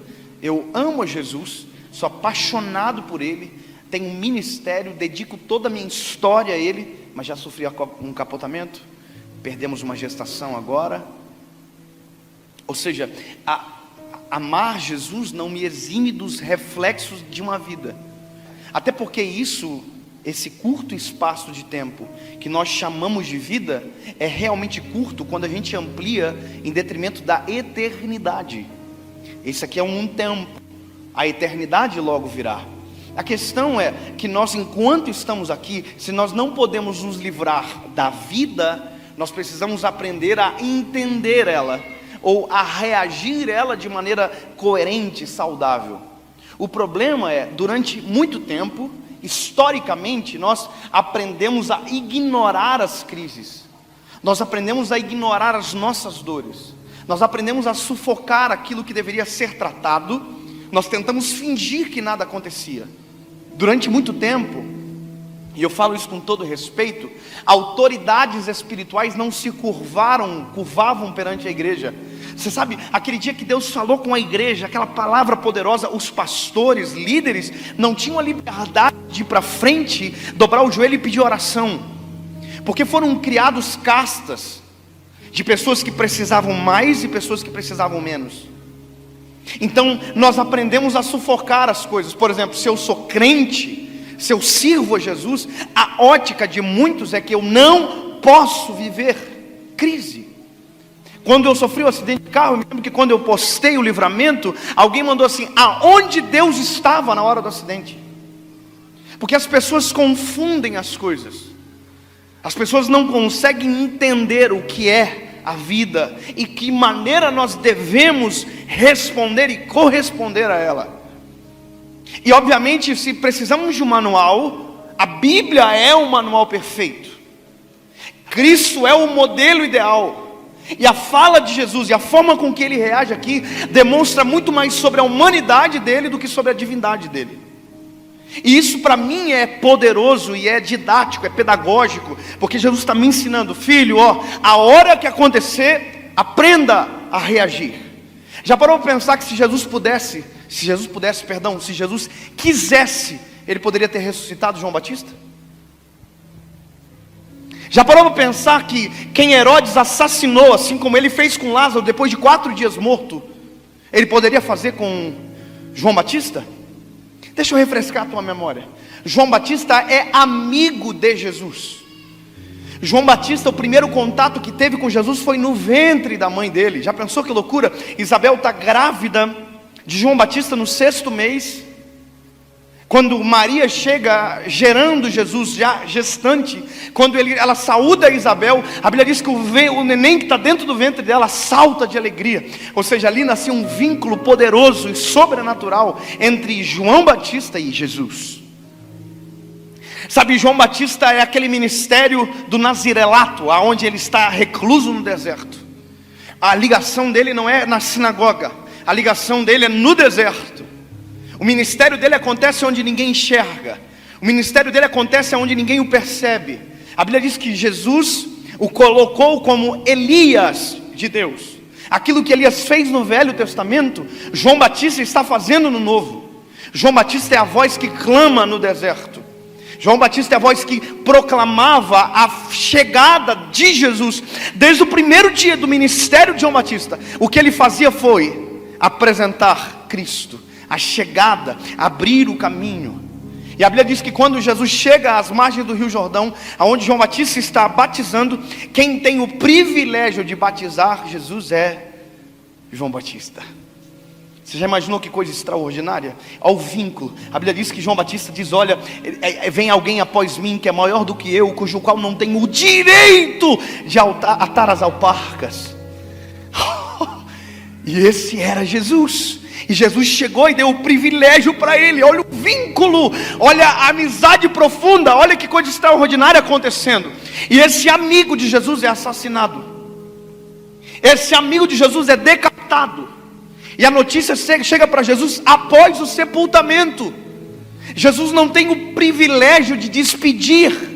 Eu amo a Jesus, sou apaixonado por Ele, tenho um ministério, dedico toda a minha história a Ele, mas já sofri um capotamento, perdemos uma gestação agora. Ou seja, amar Jesus não me exime dos reflexos de uma vida. Até porque esse curto espaço de tempo que nós chamamos de vida é realmente curto quando a gente amplia em detrimento da eternidade. Esse aqui é um tempo, a eternidade logo virá. A questão é que nós, enquanto estamos aqui, se nós não podemos nos livrar da vida, nós precisamos aprender a entender ela, ou a reagir ela de maneira coerente, saudável. O problema é, durante muito tempo, historicamente, nós aprendemos a ignorar as crises, nós aprendemos a ignorar as nossas dores, nós aprendemos a sufocar aquilo que deveria ser tratado, nós tentamos fingir que nada acontecia. Durante muito tempo, e eu falo isso com todo respeito, autoridades espirituais não se curvavam perante a igreja. Você sabe, aquele dia que Deus falou com a igreja, aquela palavra poderosa, os pastores, líderes, não tinham a liberdade de ir para frente, dobrar o joelho e pedir oração, porque foram criados castas, de pessoas que precisavam mais e pessoas que precisavam menos. Então nós aprendemos a sufocar as coisas. Por exemplo, se eu sou crente, se eu sirvo a Jesus, a ótica de muitos é que eu não posso viver crise. Quando eu sofri um acidente de carro, eu me lembro que quando eu postei o livramento, alguém mandou assim: aonde Deus estava na hora do acidente? Porque as pessoas confundem as coisas. As pessoas não conseguem entender o que é a vida e que maneira nós devemos responder e corresponder a ela. E obviamente, se precisamos de um manual, a Bíblia é um manual perfeito. Cristo é o modelo ideal. E a fala de Jesus e a forma com que ele reage aqui demonstra muito mais sobre a humanidade dele do que sobre a divindade dele. E isso para mim é poderoso e é didático, é pedagógico, porque Jesus está me ensinando: filho, a hora que acontecer, aprenda a reagir. Já parou para pensar que se Jesus quisesse, ele poderia ter ressuscitado João Batista? Já parou para pensar que quem Herodes assassinou, assim como ele fez com Lázaro depois de 4 dias morto, ele poderia fazer com João Batista? Deixa eu refrescar a tua memória. João Batista é amigo de Jesus. João Batista, o primeiro contato que teve com Jesus foi no ventre da mãe dele. Já pensou que loucura? Isabel está grávida de João Batista no 6º mês. Quando Maria chega gerando Jesus, já gestante, quando ela saúda Isabel, a Bíblia diz que o neném que está dentro do ventre dela salta de alegria. Ou seja, ali nascia um vínculo poderoso e sobrenatural entre João Batista e Jesus. Sabe, João Batista é aquele ministério do nazirelato, aonde ele está recluso no deserto. A ligação dele não é na sinagoga, a ligação dele é no deserto. O ministério dele acontece onde ninguém enxerga. O ministério dele acontece onde ninguém o percebe. A Bíblia diz que Jesus o colocou como Elias de Deus. Aquilo que Elias fez no Velho Testamento, João Batista está fazendo no Novo. João Batista é a voz que clama no deserto. João Batista é a voz que proclamava a chegada de Jesus. Desde o primeiro dia do ministério de João Batista, o que ele fazia foi apresentar Cristo, a chegada, abrir o caminho. E a Bíblia diz que quando Jesus chega às margens do Rio Jordão, aonde João Batista está batizando, quem tem o privilégio de batizar Jesus é João Batista. Você já imaginou que coisa extraordinária? Olha o vínculo. A Bíblia diz que João Batista diz: olha, vem alguém após mim que é maior do que eu, cujo qual não tenho o direito de atar as alparcas. E esse era Jesus. E Jesus chegou e deu o privilégio para ele. Olha o vínculo, olha a amizade profunda, olha que coisa extraordinária acontecendo. E esse amigo de Jesus é assassinado. Esse amigo de Jesus é decapitado. E a notícia chega para Jesus após o sepultamento. Jesus não tem o privilégio de despedir.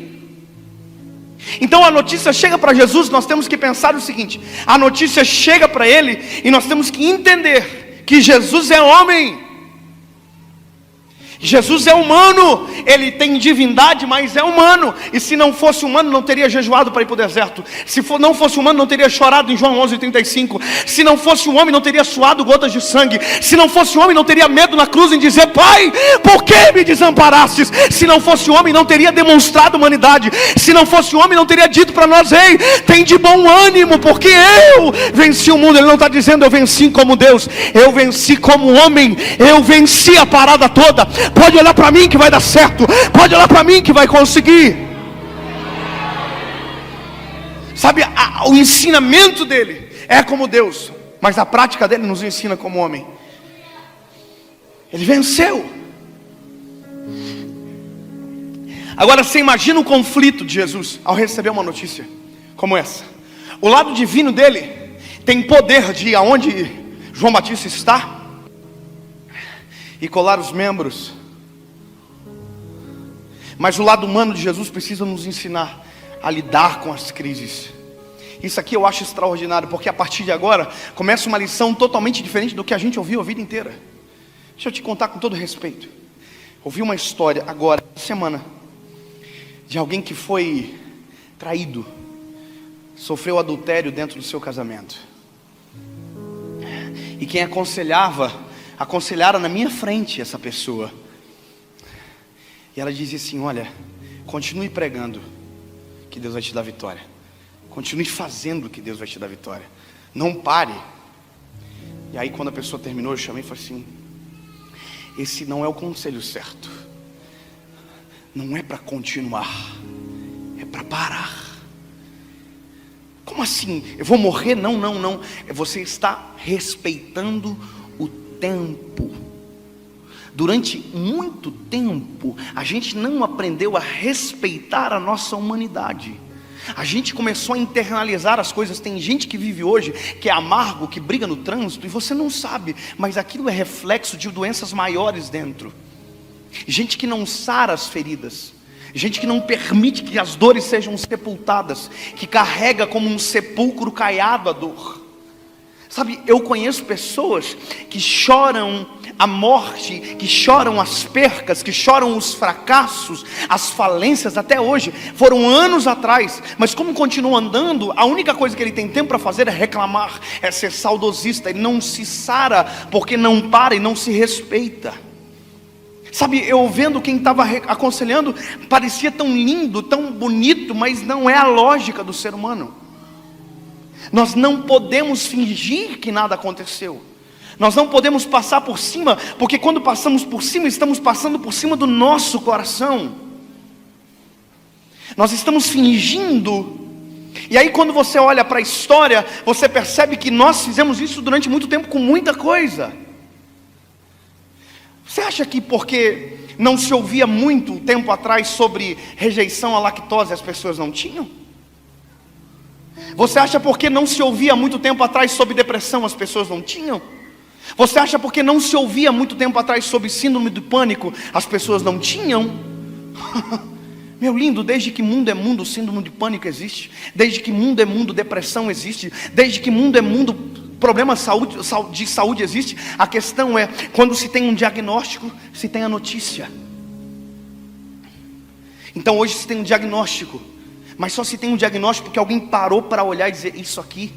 Então a notícia chega para Jesus, nós temos que pensar o seguinte: a notícia chega para ele e nós temos que entender que Jesus é homem. Jesus é humano, ele tem divindade, mas é humano. E se não fosse humano, não teria jejuado para ir para o deserto. Se não fosse humano, não teria chorado em João 11:35. Se não fosse um homem, não teria suado gotas de sangue. Se não fosse homem, não teria medo na cruz em dizer: Pai, por que me desamparastes? Se não fosse homem, não teria demonstrado humanidade. Se não fosse homem, não teria dito para nós: ei, tem de bom ânimo, porque eu venci o mundo. Ele não está dizendo: eu venci como Deus, eu venci como homem, eu venci a parada toda. Pode olhar para mim que vai dar certo. Pode olhar para mim que vai conseguir. Sabe, o ensinamento dele é como Deus, mas a prática dele nos ensina como homem. Ele venceu. Agora você imagina o conflito de Jesus ao receber uma notícia como essa. O lado divino dele tem poder de ir aonde João Batista está e colar os membros. Mas o lado humano de Jesus precisa nos ensinar a lidar com as crises. Isso aqui eu acho extraordinário, porque a partir de agora começa uma lição totalmente diferente do que a gente ouviu a vida inteira. Deixa eu te contar com todo respeito. Ouvi uma história agora, semana, de alguém que foi traído, sofreu adultério dentro do seu casamento. E quem aconselhara na minha frente essa pessoa. E ela dizia assim: olha, continue pregando, que Deus vai te dar vitória. Continue fazendo, que Deus vai te dar vitória. Não pare. E aí quando a pessoa terminou, eu chamei e falei assim: esse não é o conselho certo. Não é para continuar, é para parar. Como assim? Eu vou morrer? Não. Você está respeitando o tempo. Durante muito tempo, a gente não aprendeu a respeitar a nossa humanidade. A gente começou a internalizar as coisas. Tem gente que vive hoje, que é amargo, que briga no trânsito, e você não sabe, mas aquilo é reflexo de doenças maiores dentro. Gente que não sara as feridas, gente que não permite que as dores sejam sepultadas, que carrega como um sepulcro caiado a dor. Sabe, eu conheço pessoas que choram a morte, que choram as percas, que choram os fracassos, as falências até hoje. Foram anos atrás, mas como continua andando, a única coisa que ele tem tempo para fazer é reclamar, é ser saudosista. Ele não se sara porque não para e não se respeita. Sabe, eu vendo quem estava aconselhando, parecia tão lindo, tão bonito, mas não é a lógica do ser humano. Nós não podemos fingir que nada aconteceu. Nós não podemos passar por cima, porque quando passamos por cima, estamos passando por cima do nosso coração. Nós estamos fingindo. E aí quando você olha para a história, você percebe que nós fizemos isso durante muito tempo com muita coisa. Você acha que porque não se ouvia muito tempo atrás sobre rejeição à lactose, as pessoas não tinham? Você acha porque não se ouvia muito tempo atrás sobre depressão, as pessoas não tinham? Você acha porque não se ouvia muito tempo atrás sobre síndrome do pânico, as pessoas não tinham? Meu lindo, desde que mundo é mundo, síndrome de pânico existe. Desde que mundo é mundo, depressão existe. Desde que mundo é mundo, problema de saúde existe. A questão é, quando se tem um diagnóstico, se tem a notícia. Então hoje se tem um diagnóstico, mas só se tem um diagnóstico porque alguém parou para olhar e dizer: isso aqui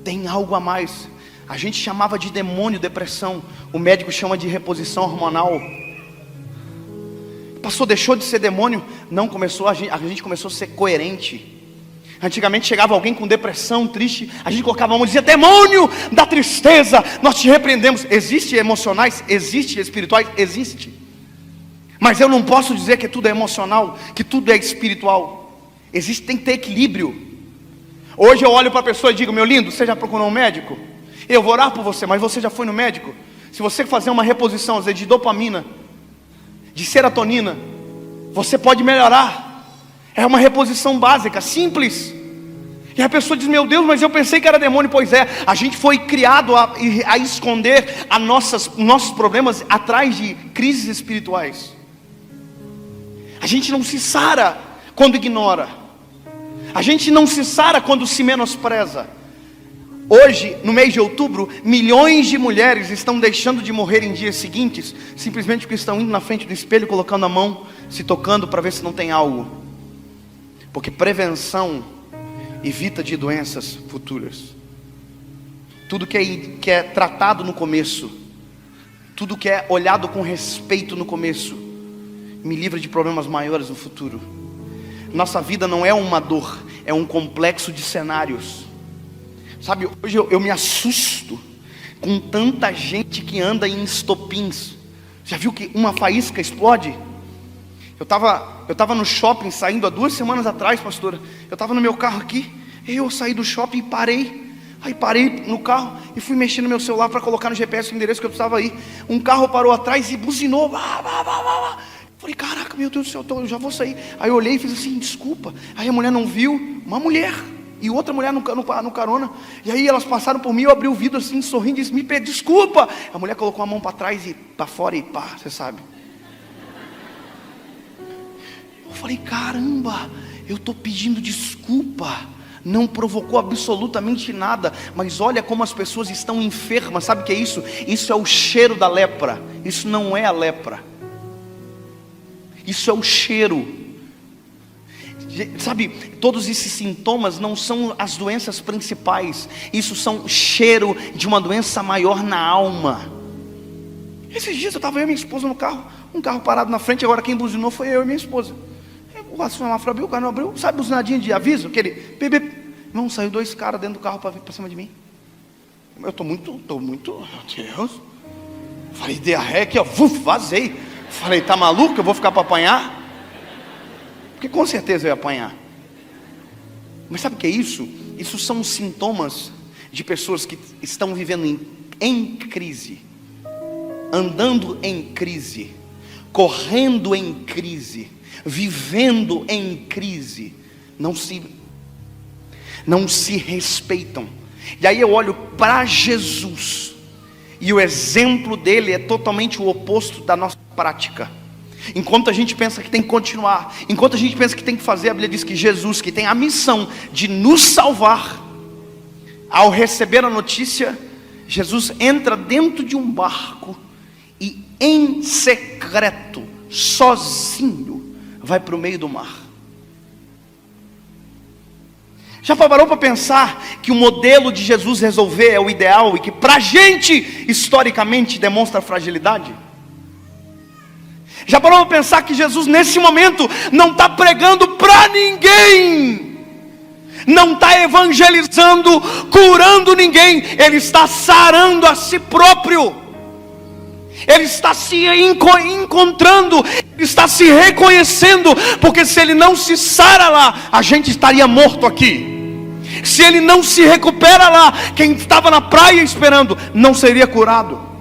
tem algo a mais. A gente chamava de demônio depressão, o médico chama de reposição hormonal. Passou, deixou de ser demônio? Não, a gente começou a ser coerente. Antigamente chegava alguém com depressão, triste, a gente colocava a mão e dizia: demônio da tristeza, nós te repreendemos. Existe emocionais, existe espirituais, existe. Mas eu não posso dizer que tudo é emocional, que tudo é espiritual. Tem que ter equilíbrio. Hoje eu olho para a pessoa e digo: meu lindo, você já procurou um médico? Eu vou orar por você, mas você já foi no médico? Se você fazer uma reposição, às vezes, de dopamina, de serotonina, você pode melhorar. É uma reposição básica, simples. E a pessoa diz: meu Deus, mas eu pensei que era demônio. Pois é, a gente foi criado a esconder nossos problemas atrás de crises espirituais. A gente não se sara quando ignora. A gente não se sara quando se menospreza. Hoje, no mês de outubro, milhões de mulheres estão deixando de morrer em dias seguintes, simplesmente porque estão indo na frente do espelho, colocando a mão, se tocando para ver se não tem algo. Porque prevenção evita de doenças futuras. Tudo que é tratado no começo, tudo que é olhado com respeito no começo, me livra de problemas maiores no futuro. Nossa vida não é uma dor, é um complexo de cenários. Sabe, hoje eu me assusto com tanta gente que anda em estopins. Já viu que uma faísca explode? Eu estava no shopping saindo há 2 semanas atrás, pastora. Eu estava no meu carro aqui, eu saí do shopping e parei. Aí parei no carro e fui mexer no meu celular para colocar no GPS o endereço que eu precisava ir. Um carro parou atrás e buzinou. Falei: caraca, meu Deus do céu, eu já vou sair. Aí eu olhei e fiz assim: desculpa. Aí a mulher não viu, uma mulher e outra mulher no carona. E aí elas passaram por mim, eu abri o vidro assim, sorrindo, e disse: me pede desculpa. A mulher colocou a mão para trás e para fora e pá, você sabe. Eu falei: caramba, eu estou pedindo desculpa não provocou absolutamente nada, mas olha como as pessoas estão enfermas. Sabe o que é isso? Isso é o cheiro da lepra. Isso não é a lepra, isso é o cheiro. Sabe, todos esses sintomas não são as doenças principais, isso são cheiro de uma doença maior na alma. Esses dias eu estava eu e minha esposa no carro, um carro parado na frente, agora quem buzinou foi eu e minha esposa. O semáforo abriu, o carro não abriu, sabe buzinadinha de aviso? Aquele, não, saiu 2 caras dentro do carro para cima de mim. Eu estou muito, meu Deus. Falei, dei a ré aqui, ó, vazei. Falei, tá maluco? Eu vou ficar para apanhar? Porque com certeza eu ia apanhar. Mas sabe o que é isso? Isso são sintomas de pessoas que estão vivendo em crise, andando em crise, correndo em crise, vivendo em crise, não se respeitam. E aí eu olho para Jesus, e o exemplo dele é totalmente o oposto da nossa prática. Enquanto a gente pensa que tem que continuar, enquanto a gente pensa que tem que fazer, a Bíblia diz que Jesus, que tem a missão de nos salvar, ao receber a notícia, Jesus entra dentro de um barco e em secreto, sozinho, vai para o meio do mar. Já parou para pensar que o modelo de Jesus resolver é o ideal e que para a gente, historicamente, demonstra fragilidade? Já parou para pensar que Jesus nesse momento não está pregando para ninguém, não está evangelizando, curando ninguém, Ele está sarando a si próprio, Ele está se encontrando, Ele está se reconhecendo, porque se Ele não se sara lá, a gente estaria morto aqui. Se Ele não se recupera lá, quem estava na praia esperando não seria curado.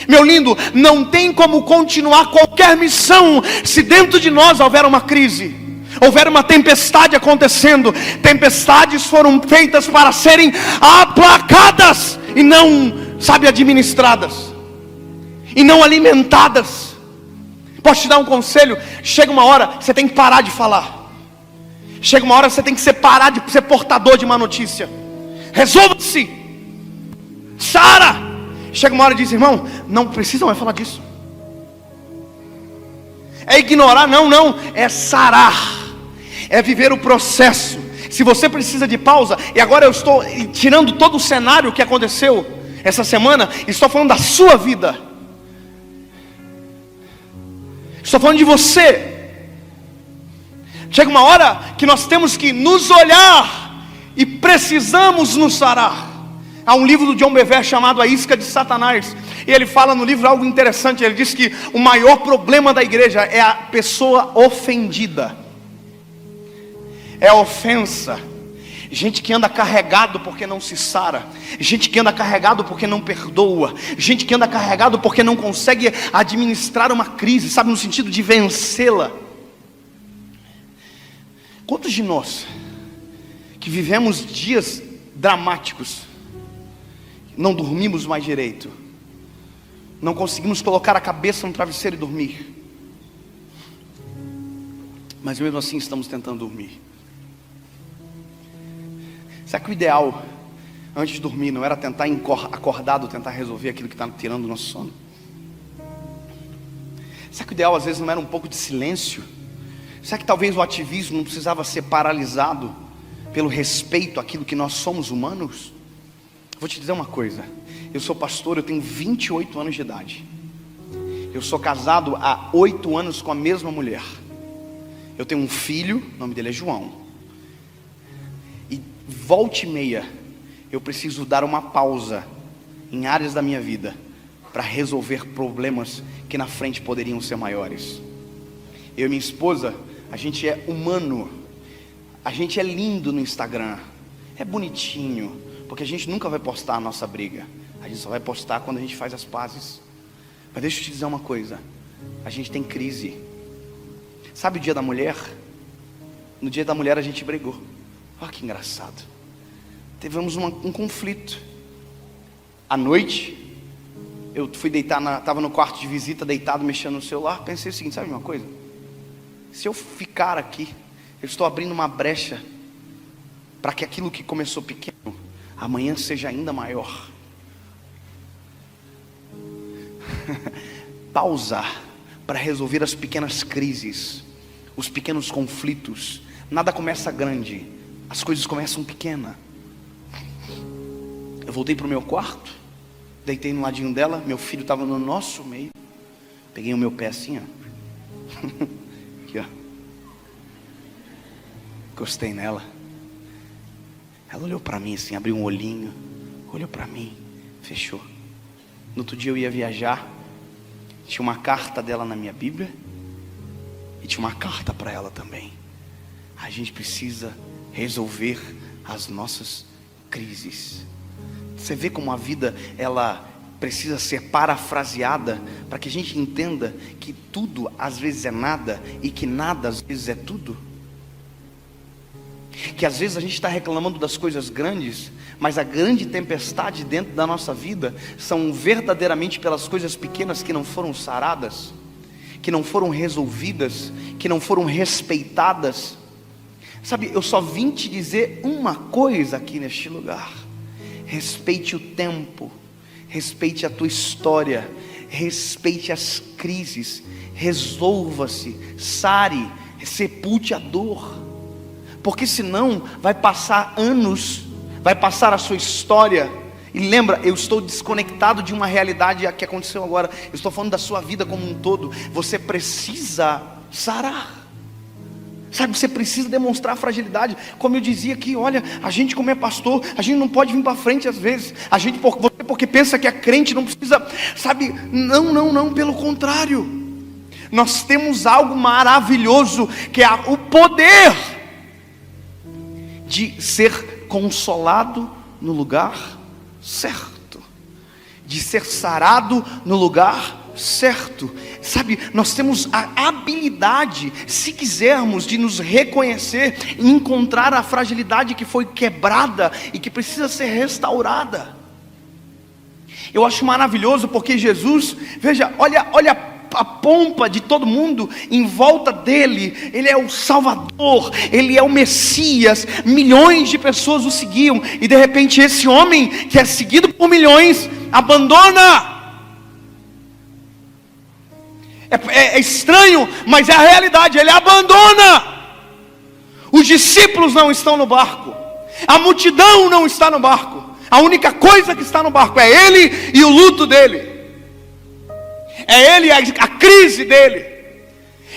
Meu lindo, não tem como continuar qualquer missão se dentro de nós houver uma crise, houver uma tempestade acontecendo. Tempestades foram feitas para serem aplacadas e não, administradas, e não alimentadas. Posso te dar um conselho? Chega uma hora, você tem que parar de falar. Chega uma hora, você tem que parar de ser portador de uma notícia. Resolva-se, sara. Chega uma hora e diz, irmão, não precisa mais falar disso. É ignorar? Não, é sarar, é viver o processo. Se você precisa de pausa, e agora eu estou tirando todo o cenário que aconteceu essa semana, estou falando da sua vida, estou falando de você. Chega uma hora que nós temos que nos olhar e precisamos nos sarar. Há um livro do John Bevere chamado A Isca de Satanás, e ele fala no livro algo interessante. Ele diz que o maior problema da igreja é a pessoa ofendida, é a ofensa. Gente que anda carregado porque não se sara, gente que anda carregado porque não perdoa, gente que anda carregado porque não consegue administrar uma crise, no sentido de vencê-la. Quantos de nós que vivemos dias dramáticos, não dormimos mais direito, não conseguimos colocar a cabeça no travesseiro e dormir, mas mesmo assim estamos tentando dormir? Será que o ideal antes de dormir não era tentar acordado, tentar resolver aquilo que está tirando o nosso sono? Será que o ideal às vezes não era um pouco de silêncio? Será que talvez o ativismo não precisava ser paralisado pelo respeito àquilo que nós somos humanos? Vou te dizer uma coisa, eu sou pastor, eu tenho 28 anos de idade, eu sou casado há 8 anos com a mesma mulher, eu tenho um filho, o nome dele é João, e volta e meia eu preciso dar uma pausa em áreas da minha vida para resolver problemas que na frente poderiam ser maiores. Eu e minha esposa, a gente é humano, a gente é lindo no Instagram, é bonitinho, porque a gente nunca vai postar a nossa briga, a gente só vai postar quando a gente faz as pazes. Mas deixa eu te dizer uma coisa, a gente tem crise. Sabe o dia da mulher? No dia da mulher a gente brigou. Olha que engraçado. Tivemos um conflito. À noite, eu fui deitar, estava no quarto de visita, deitado, mexendo no celular. Pensei o seguinte, sabe uma coisa? Se eu ficar aqui, eu estou abrindo uma brecha para que aquilo que começou pequeno, amanhã seja ainda maior. Pausar para resolver as pequenas crises, os pequenos conflitos. Nada começa grande, as coisas começam pequena. Eu voltei para o meu quarto, deitei no ladinho dela, meu filho estava no nosso meio, peguei o meu pé assim, ó. Aqui, ó. Encostei nela. Ela olhou para mim assim, abriu um olhinho, olhou para mim, fechou. No outro dia eu ia viajar, tinha uma carta dela na minha Bíblia e tinha uma carta para ela também. A gente precisa resolver as nossas crises. Você vê como a vida, ela precisa ser parafraseada para que a gente entenda que tudo às vezes é nada e que nada às vezes é tudo. Que às vezes a gente está reclamando das coisas grandes, mas a grande tempestade dentro da nossa vida são verdadeiramente pelas coisas pequenas que não foram saradas, que não foram resolvidas, que não foram respeitadas. Sabe, eu só vim te dizer uma coisa aqui neste lugar: respeite o tempo, respeite a tua história, respeite as crises, resolva-se, sare, sepulte a dor. Porque senão vai passar anos, vai passar a sua história. E lembra, eu estou desconectado de uma realidade que aconteceu agora. Eu estou falando da sua vida como um todo. Você precisa sarar. Sabe, você precisa demonstrar fragilidade. Como eu dizia aqui, olha, a gente como é pastor, a gente não pode vir para frente às vezes. Você porque pensa que é crente, não precisa, sabe, não, pelo contrário. Nós temos algo maravilhoso, que é o poder de ser consolado no lugar certo, de ser sarado no lugar certo. Sabe, nós temos a habilidade, se quisermos, de nos reconhecer e encontrar a fragilidade que foi quebrada e que precisa ser restaurada. Eu acho maravilhoso porque Jesus, veja, olha a pompa de todo mundo em volta dele. Ele é o Salvador, ele é o Messias. Milhões de pessoas o seguiam, e de repente esse homem que é seguido por milhões abandona. É estranho, mas é a realidade. Ele abandona. Os discípulos não estão no barco, a multidão não está no barco. A única coisa que está no barco é ele e o luto dele. É ele, a crise dele.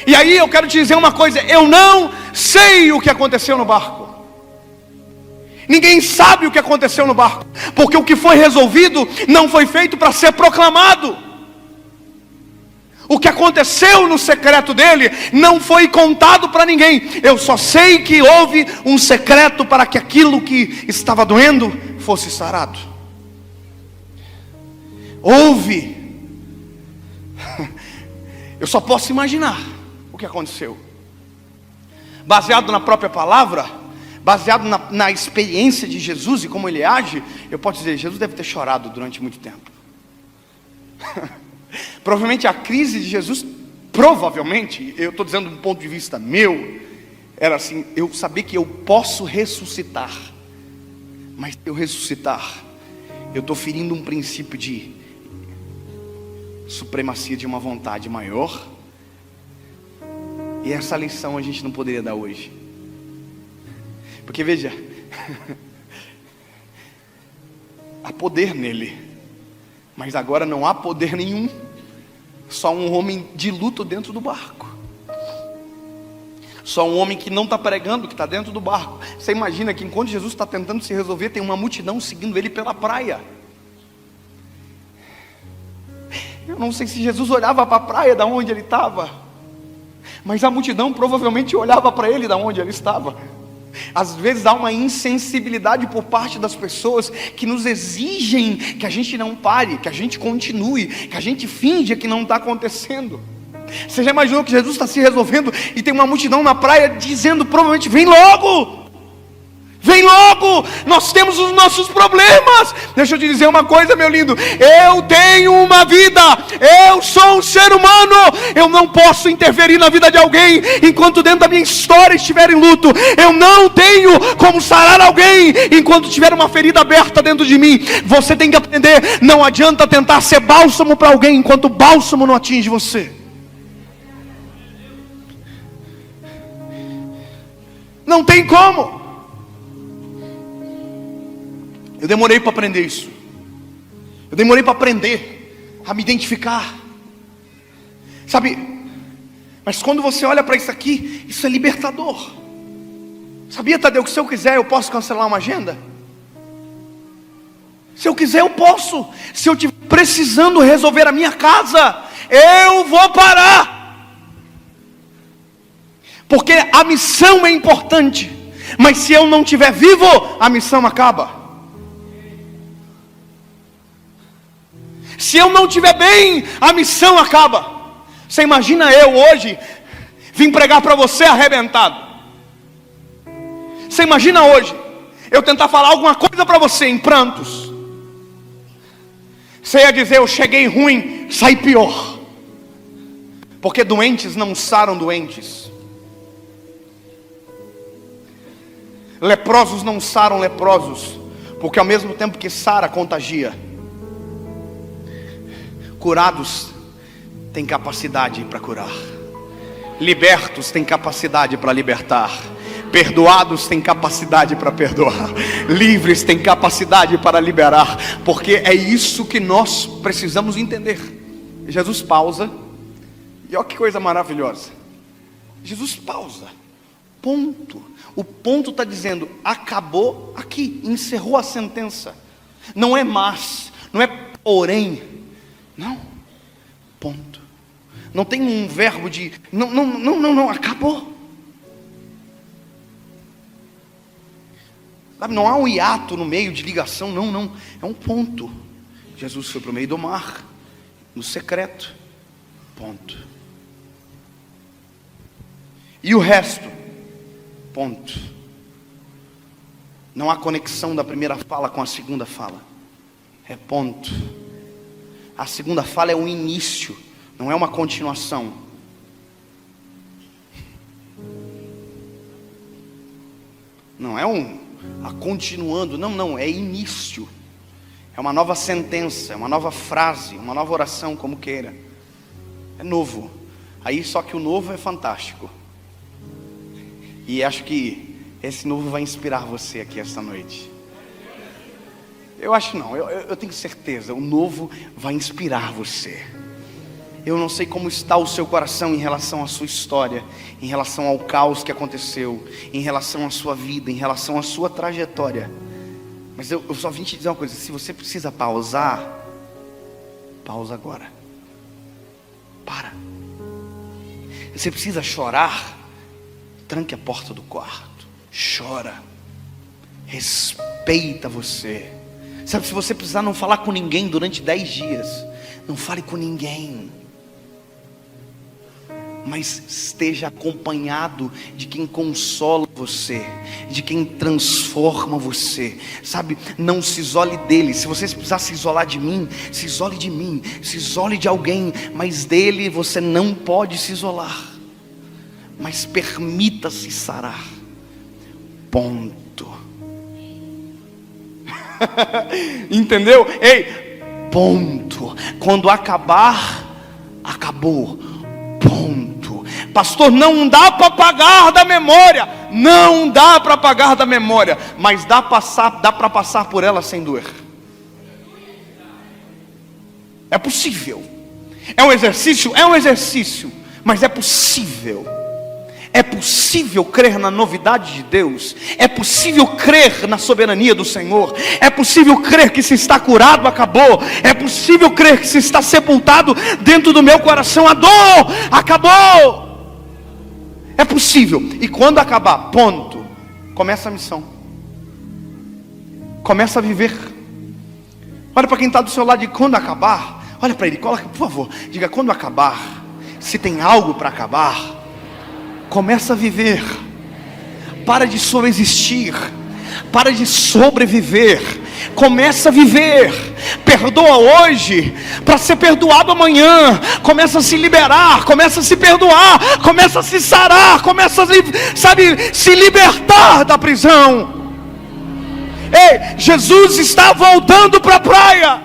E aí eu quero te dizer uma coisa: eu não sei o que aconteceu no barco. Ninguém sabe o que aconteceu no barco, porque o que foi resolvido não foi feito para ser proclamado. O que aconteceu no secreto dele não foi contado para ninguém. Eu só sei que houve um secreto para que aquilo que estava doendo fosse sarado. Houve. Eu só posso imaginar o que aconteceu. Baseado na própria palavra, baseado na experiência de Jesus e como ele age, eu posso dizer, Jesus deve ter chorado durante muito tempo. Provavelmente a crise de Jesus, provavelmente, eu estou dizendo do ponto de vista meu, era assim: eu saber que eu posso ressuscitar, mas se eu ressuscitar, eu estou ferindo um princípio de supremacia de uma vontade maior. E essa lição a gente não poderia dar hoje, porque veja, há poder nele, mas agora não há poder nenhum. Só um homem de luto dentro do barco. Só um homem que não está pregando, que está dentro do barco. Você imagina que enquanto Jesus está tentando se resolver, tem uma multidão seguindo ele pela praia. Eu não sei se Jesus olhava para a praia da onde ele estava, mas a multidão provavelmente olhava para ele da onde ele estava. Às vezes há uma insensibilidade por parte das pessoas que nos exigem que a gente não pare, que a gente continue, que a gente finja que não está acontecendo. Você já imaginou que Jesus está se resolvendo e tem uma multidão na praia dizendo provavelmente: vem logo, Vem logo, nós temos os nossos problemas. Deixa eu te dizer uma coisa, meu lindo. Eu tenho uma vida, eu sou um ser humano. Eu não posso interferir na vida de alguém enquanto dentro da minha história estiver em luto. Eu não tenho como sarar alguém enquanto tiver uma ferida aberta dentro de mim. Você tem que aprender, não adianta tentar ser bálsamo para alguém enquanto o bálsamo não atinge você. Não tem como. Eu demorei para aprender isso. Eu demorei para aprender a me identificar. Sabe? Mas quando você olha para isso aqui, isso é libertador. Sabia, Tadeu, que se eu quiser eu posso cancelar uma agenda? Se eu quiser eu posso. Se eu estiver precisando resolver a minha casa, eu vou parar. Porque a missão é importante. Mas se eu não estiver vivo, a missão acaba. Se eu não estiver bem, a missão acaba. Você imagina eu hoje vim pregar para você arrebentado. Você imagina hoje eu tentar falar alguma coisa para você em prantos. Você ia dizer, eu cheguei ruim, saí pior. Porque doentes não saram doentes. Leprosos não saram leprosos. Porque ao mesmo tempo que sara, contagia. Curados têm capacidade para curar. Libertos têm capacidade para libertar. Perdoados têm capacidade para perdoar. Livres têm capacidade para liberar. Porque é isso que nós precisamos entender. Jesus pausa. E olha que coisa maravilhosa. Jesus pausa. Ponto. O ponto está dizendo, acabou aqui. Encerrou a sentença. Não é mas, não é porém. Não, ponto. Não tem um verbo de não, acabou. Sabe, não há um hiato no meio de ligação, não, é um ponto. Jesus foi para o meio do mar, no secreto, ponto. E o resto, ponto. Não há conexão da primeira fala com a segunda fala, é ponto. A segunda fala é um início, não é uma continuação. Não é a continuando, não, é início. É uma nova sentença, é uma nova frase, uma nova oração, como queira. É novo. Aí só que o novo é fantástico. E acho que esse novo vai inspirar você aqui esta noite. Eu acho não, eu tenho certeza, o novo vai inspirar você. Eu não sei como está o seu coração em relação à sua história, em relação ao caos que aconteceu, em relação à sua vida, em relação à sua trajetória. Mas eu só vim te dizer uma coisa, se você precisa pausar, pausa agora. Para. Você precisa chorar, tranque a porta do quarto, chora, respeita você. Sabe, se você precisar não falar com ninguém durante 10 dias, não fale com ninguém. Mas esteja acompanhado de quem consola você, de quem transforma você. Sabe, não se isole dele. Se você precisar se isolar de mim, se isole de mim, se isole de alguém. Mas dele você não pode se isolar. Mas permita-se sarar. Ponto. Entendeu? Ei, ponto. Quando acabar, acabou. Ponto. Pastor, não dá para apagar da memória. Não dá para apagar da memória, mas dá para passar por ela sem doer. É possível. É um exercício, mas é possível. É possível crer na novidade de Deus. É possível crer na soberania do Senhor. É possível crer que se está curado, acabou. É possível crer que se está sepultado dentro do meu coração, a dor acabou. É possível. E quando acabar, ponto, começa a missão. Começa a viver. Olha para quem está do seu lado e quando acabar, olha para ele, coloca, por favor, diga, quando acabar, se tem algo para acabar, começa a viver. Para de só existir. para de sobreviver, começa a viver. Perdoa hoje, para ser perdoado amanhã. Começa a se liberar, começa a se perdoar, começa a se sarar, começa a se libertar da prisão. Ei, Jesus está voltando para a praia.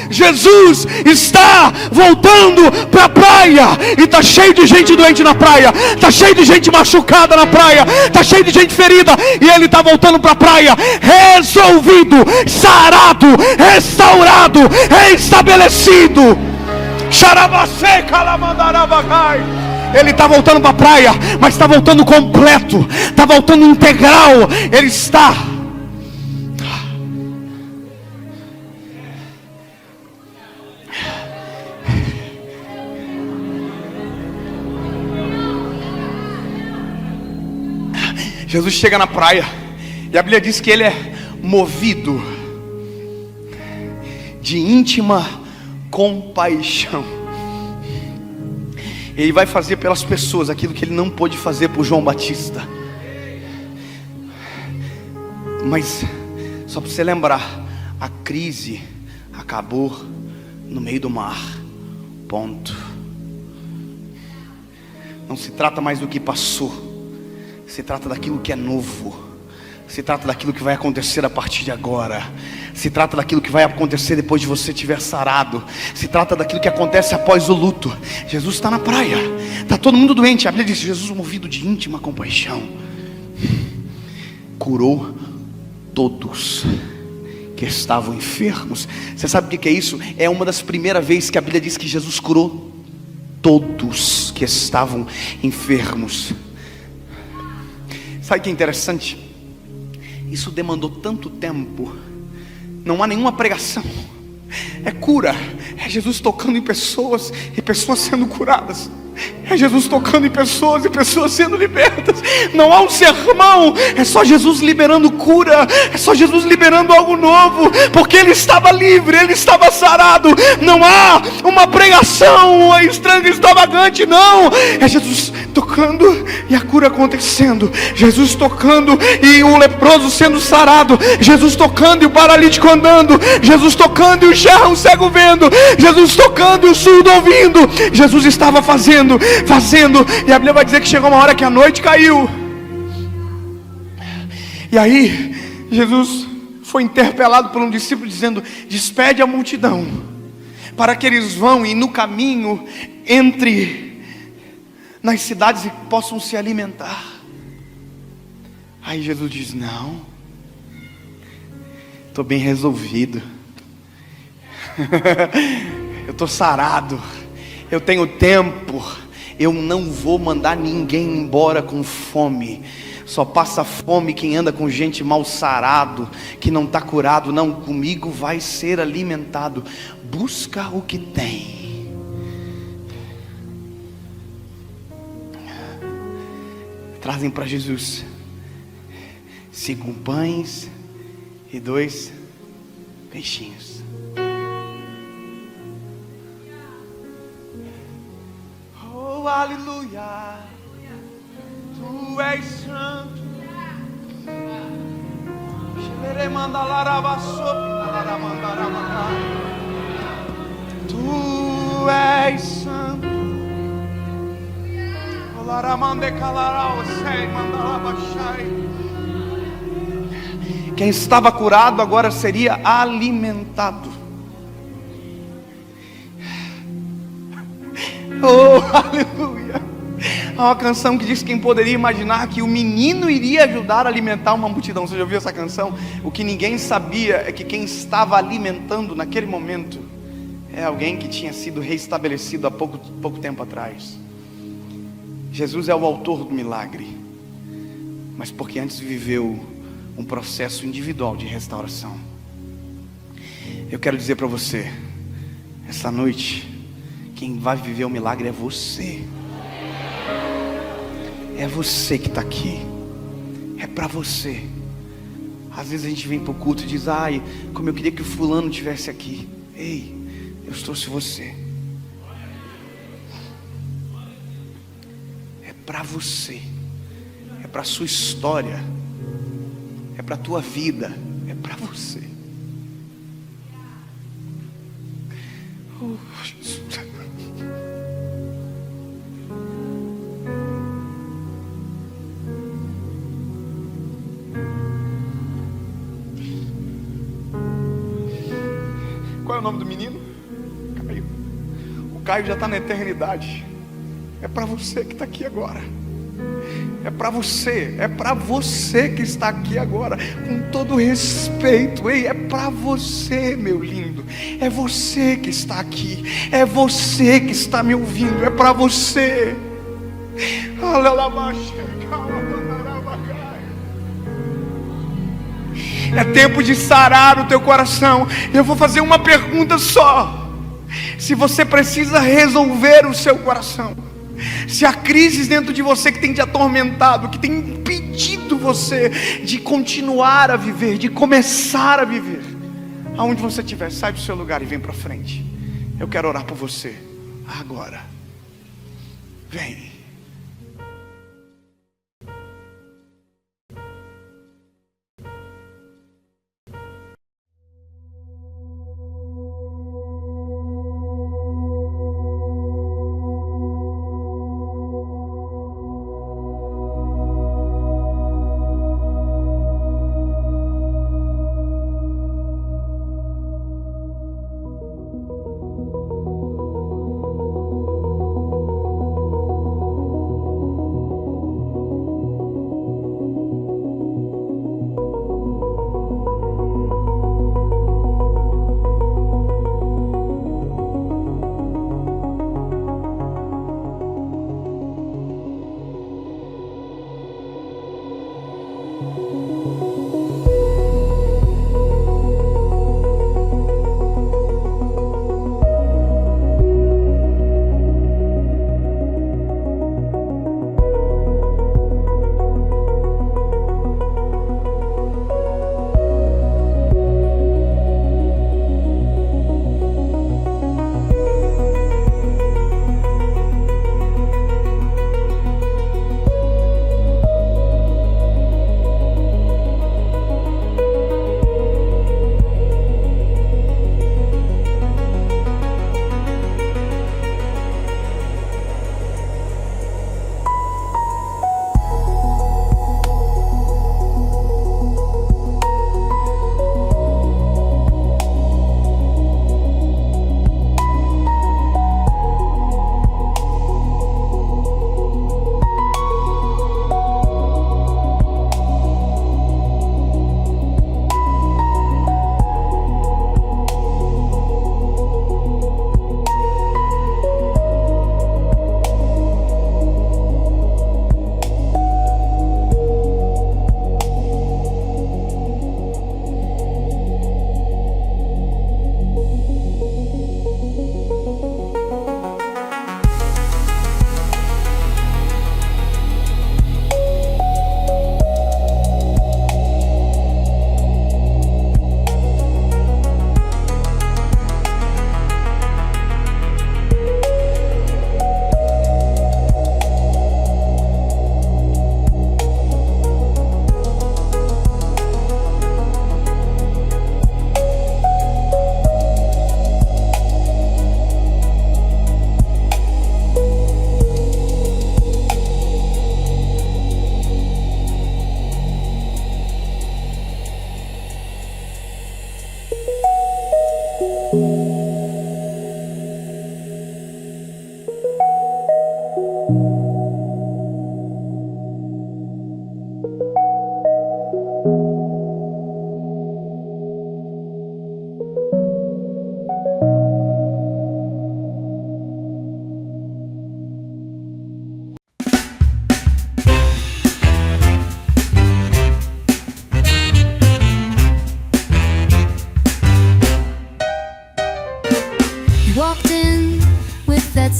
Jesus está voltando para a praia. E está cheio de gente doente na praia, está cheio de gente machucada na praia, está cheio de gente ferida. E Ele está voltando para a praia, resolvido, sarado, restaurado, restabelecido. Ele está voltando para a praia, mas está voltando completo, está voltando integral. Ele está. Jesus chega na praia, e a Bíblia diz que Ele é movido de íntima compaixão. Ele vai fazer pelas pessoas aquilo que Ele não pôde fazer por João Batista. Mas só para você lembrar, a crise acabou no meio do mar. Ponto. Não se trata mais do que passou, se trata daquilo que é novo. Se trata daquilo que vai acontecer a partir de agora. Se trata daquilo que vai acontecer depois de você tiver sarado. Se trata daquilo que acontece após o luto. Jesus está na praia, está todo mundo doente. A Bíblia diz: Jesus, movido de íntima compaixão, curou todos que estavam enfermos. Você sabe o que é isso? É uma das primeiras vezes que a Bíblia diz que Jesus curou todos que estavam enfermos. Sabe o que é interessante? Isso demandou tanto tempo. Não há nenhuma pregação, é cura. É Jesus tocando em pessoas e pessoas sendo curadas. É Jesus tocando em pessoas e pessoas sendo libertas. Não há um sermão, é só Jesus liberando cura, é só Jesus liberando algo novo, porque Ele estava livre, Ele estava sarado. Não há uma pregação estranha, extravagante, não. É Jesus tocando e a cura acontecendo. Jesus tocando e o leproso sendo sarado. Jesus tocando e o paralítico andando. Jesus tocando e o cego vendo. Jesus tocando e o surdo ouvindo. Jesus estava fazendo, e a Bíblia vai dizer que chegou uma hora que a noite caiu. E aí Jesus foi interpelado por um discípulo dizendo: despede a multidão, para que eles vão e no caminho entre nas cidades e possam se alimentar. Aí Jesus diz: não, estou bem resolvido. Eu estou sarado, eu tenho tempo. Eu não vou mandar ninguém embora com fome. Só passa fome quem anda com gente mal sarado, que não está curado. Não, comigo vai ser alimentado. Busca o que tem. Trazem para Jesus 5 pães e 2 peixinhos. Oh, aleluia, Tu és santo. Tu és santo. Quem estava curado agora seria alimentado. Oh, aleluia. Há uma canção que diz: quem poderia imaginar que o menino iria ajudar a alimentar uma multidão. Você já ouviu essa canção? O que ninguém sabia é que quem estava alimentando naquele momento é alguém que tinha sido reestabelecido há pouco tempo atrás. Jesus é o autor do milagre, mas porque antes viveu um processo individual de restauração. Eu quero dizer para você, essa noite, quem vai viver o milagre é você. É você que está aqui. É para você. Às vezes a gente vem para o culto e diz: ai, como eu queria que o fulano estivesse aqui. Ei, eu trouxe você. É para você. É para a sua história, é para a tua vida, é para você. Jesus. Qual é o nome do menino? Caio. O Caio já está na eternidade. É para você que está aqui agora. É para você que está aqui agora, com todo respeito. Ei, é para você, meu lindo. É você que está aqui. É você que está me ouvindo. É para você. É tempo de sarar o teu coração. Eu vou fazer uma pergunta só. Se você precisa resolver o seu coração, se há crises dentro de você que tem te atormentado, que tem impedido você de continuar a viver, de começar a viver, aonde você estiver, sai do seu lugar e vem para frente. Eu quero orar por você agora. Vem.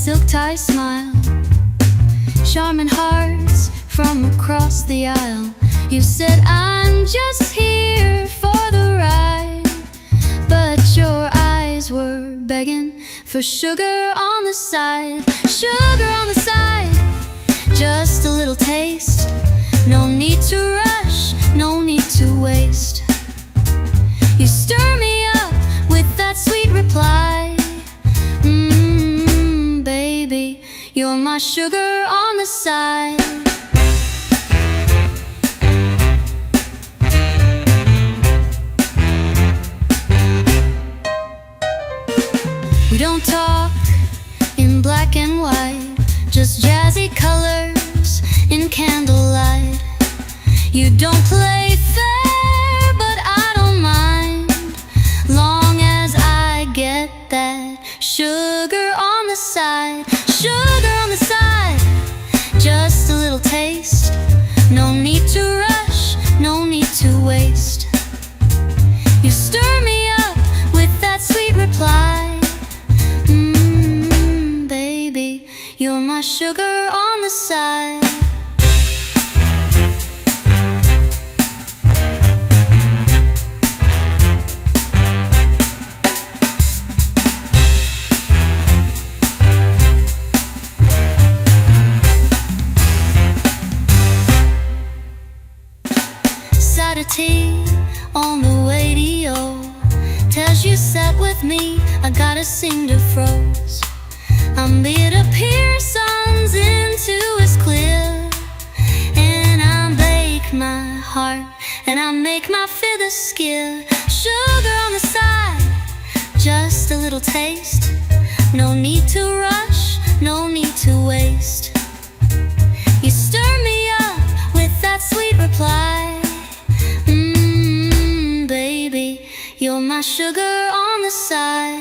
silk-tie smile, charming hearts from across the aisle. You said I'm just here for the ride, but your eyes were begging for sugar on the side. Sugar on the side, just a little taste, no to rush, no need to waste. You stir me up with that sweet reply. Baby, you're my sugar on the side. We don't talk in black and white, just jazzy colors in candlelight. You don't play fair, but I don't mind, long as I get that sugar on the side. Sugar on the side, just a little taste. No need to rush, no need to waste. You stir me up with that sweet reply. Baby, you're my sugar on the side. Saturday on the radio tells you sat with me, I gotta sing to froze. I'm bid up Pearson's into is clear, and I break my heart and I make my feathers skill. Sugar on the side, just a little taste. No need to rush, no need to waste. You stir me up with that sweet reply. Baby, you're my sugar on the side.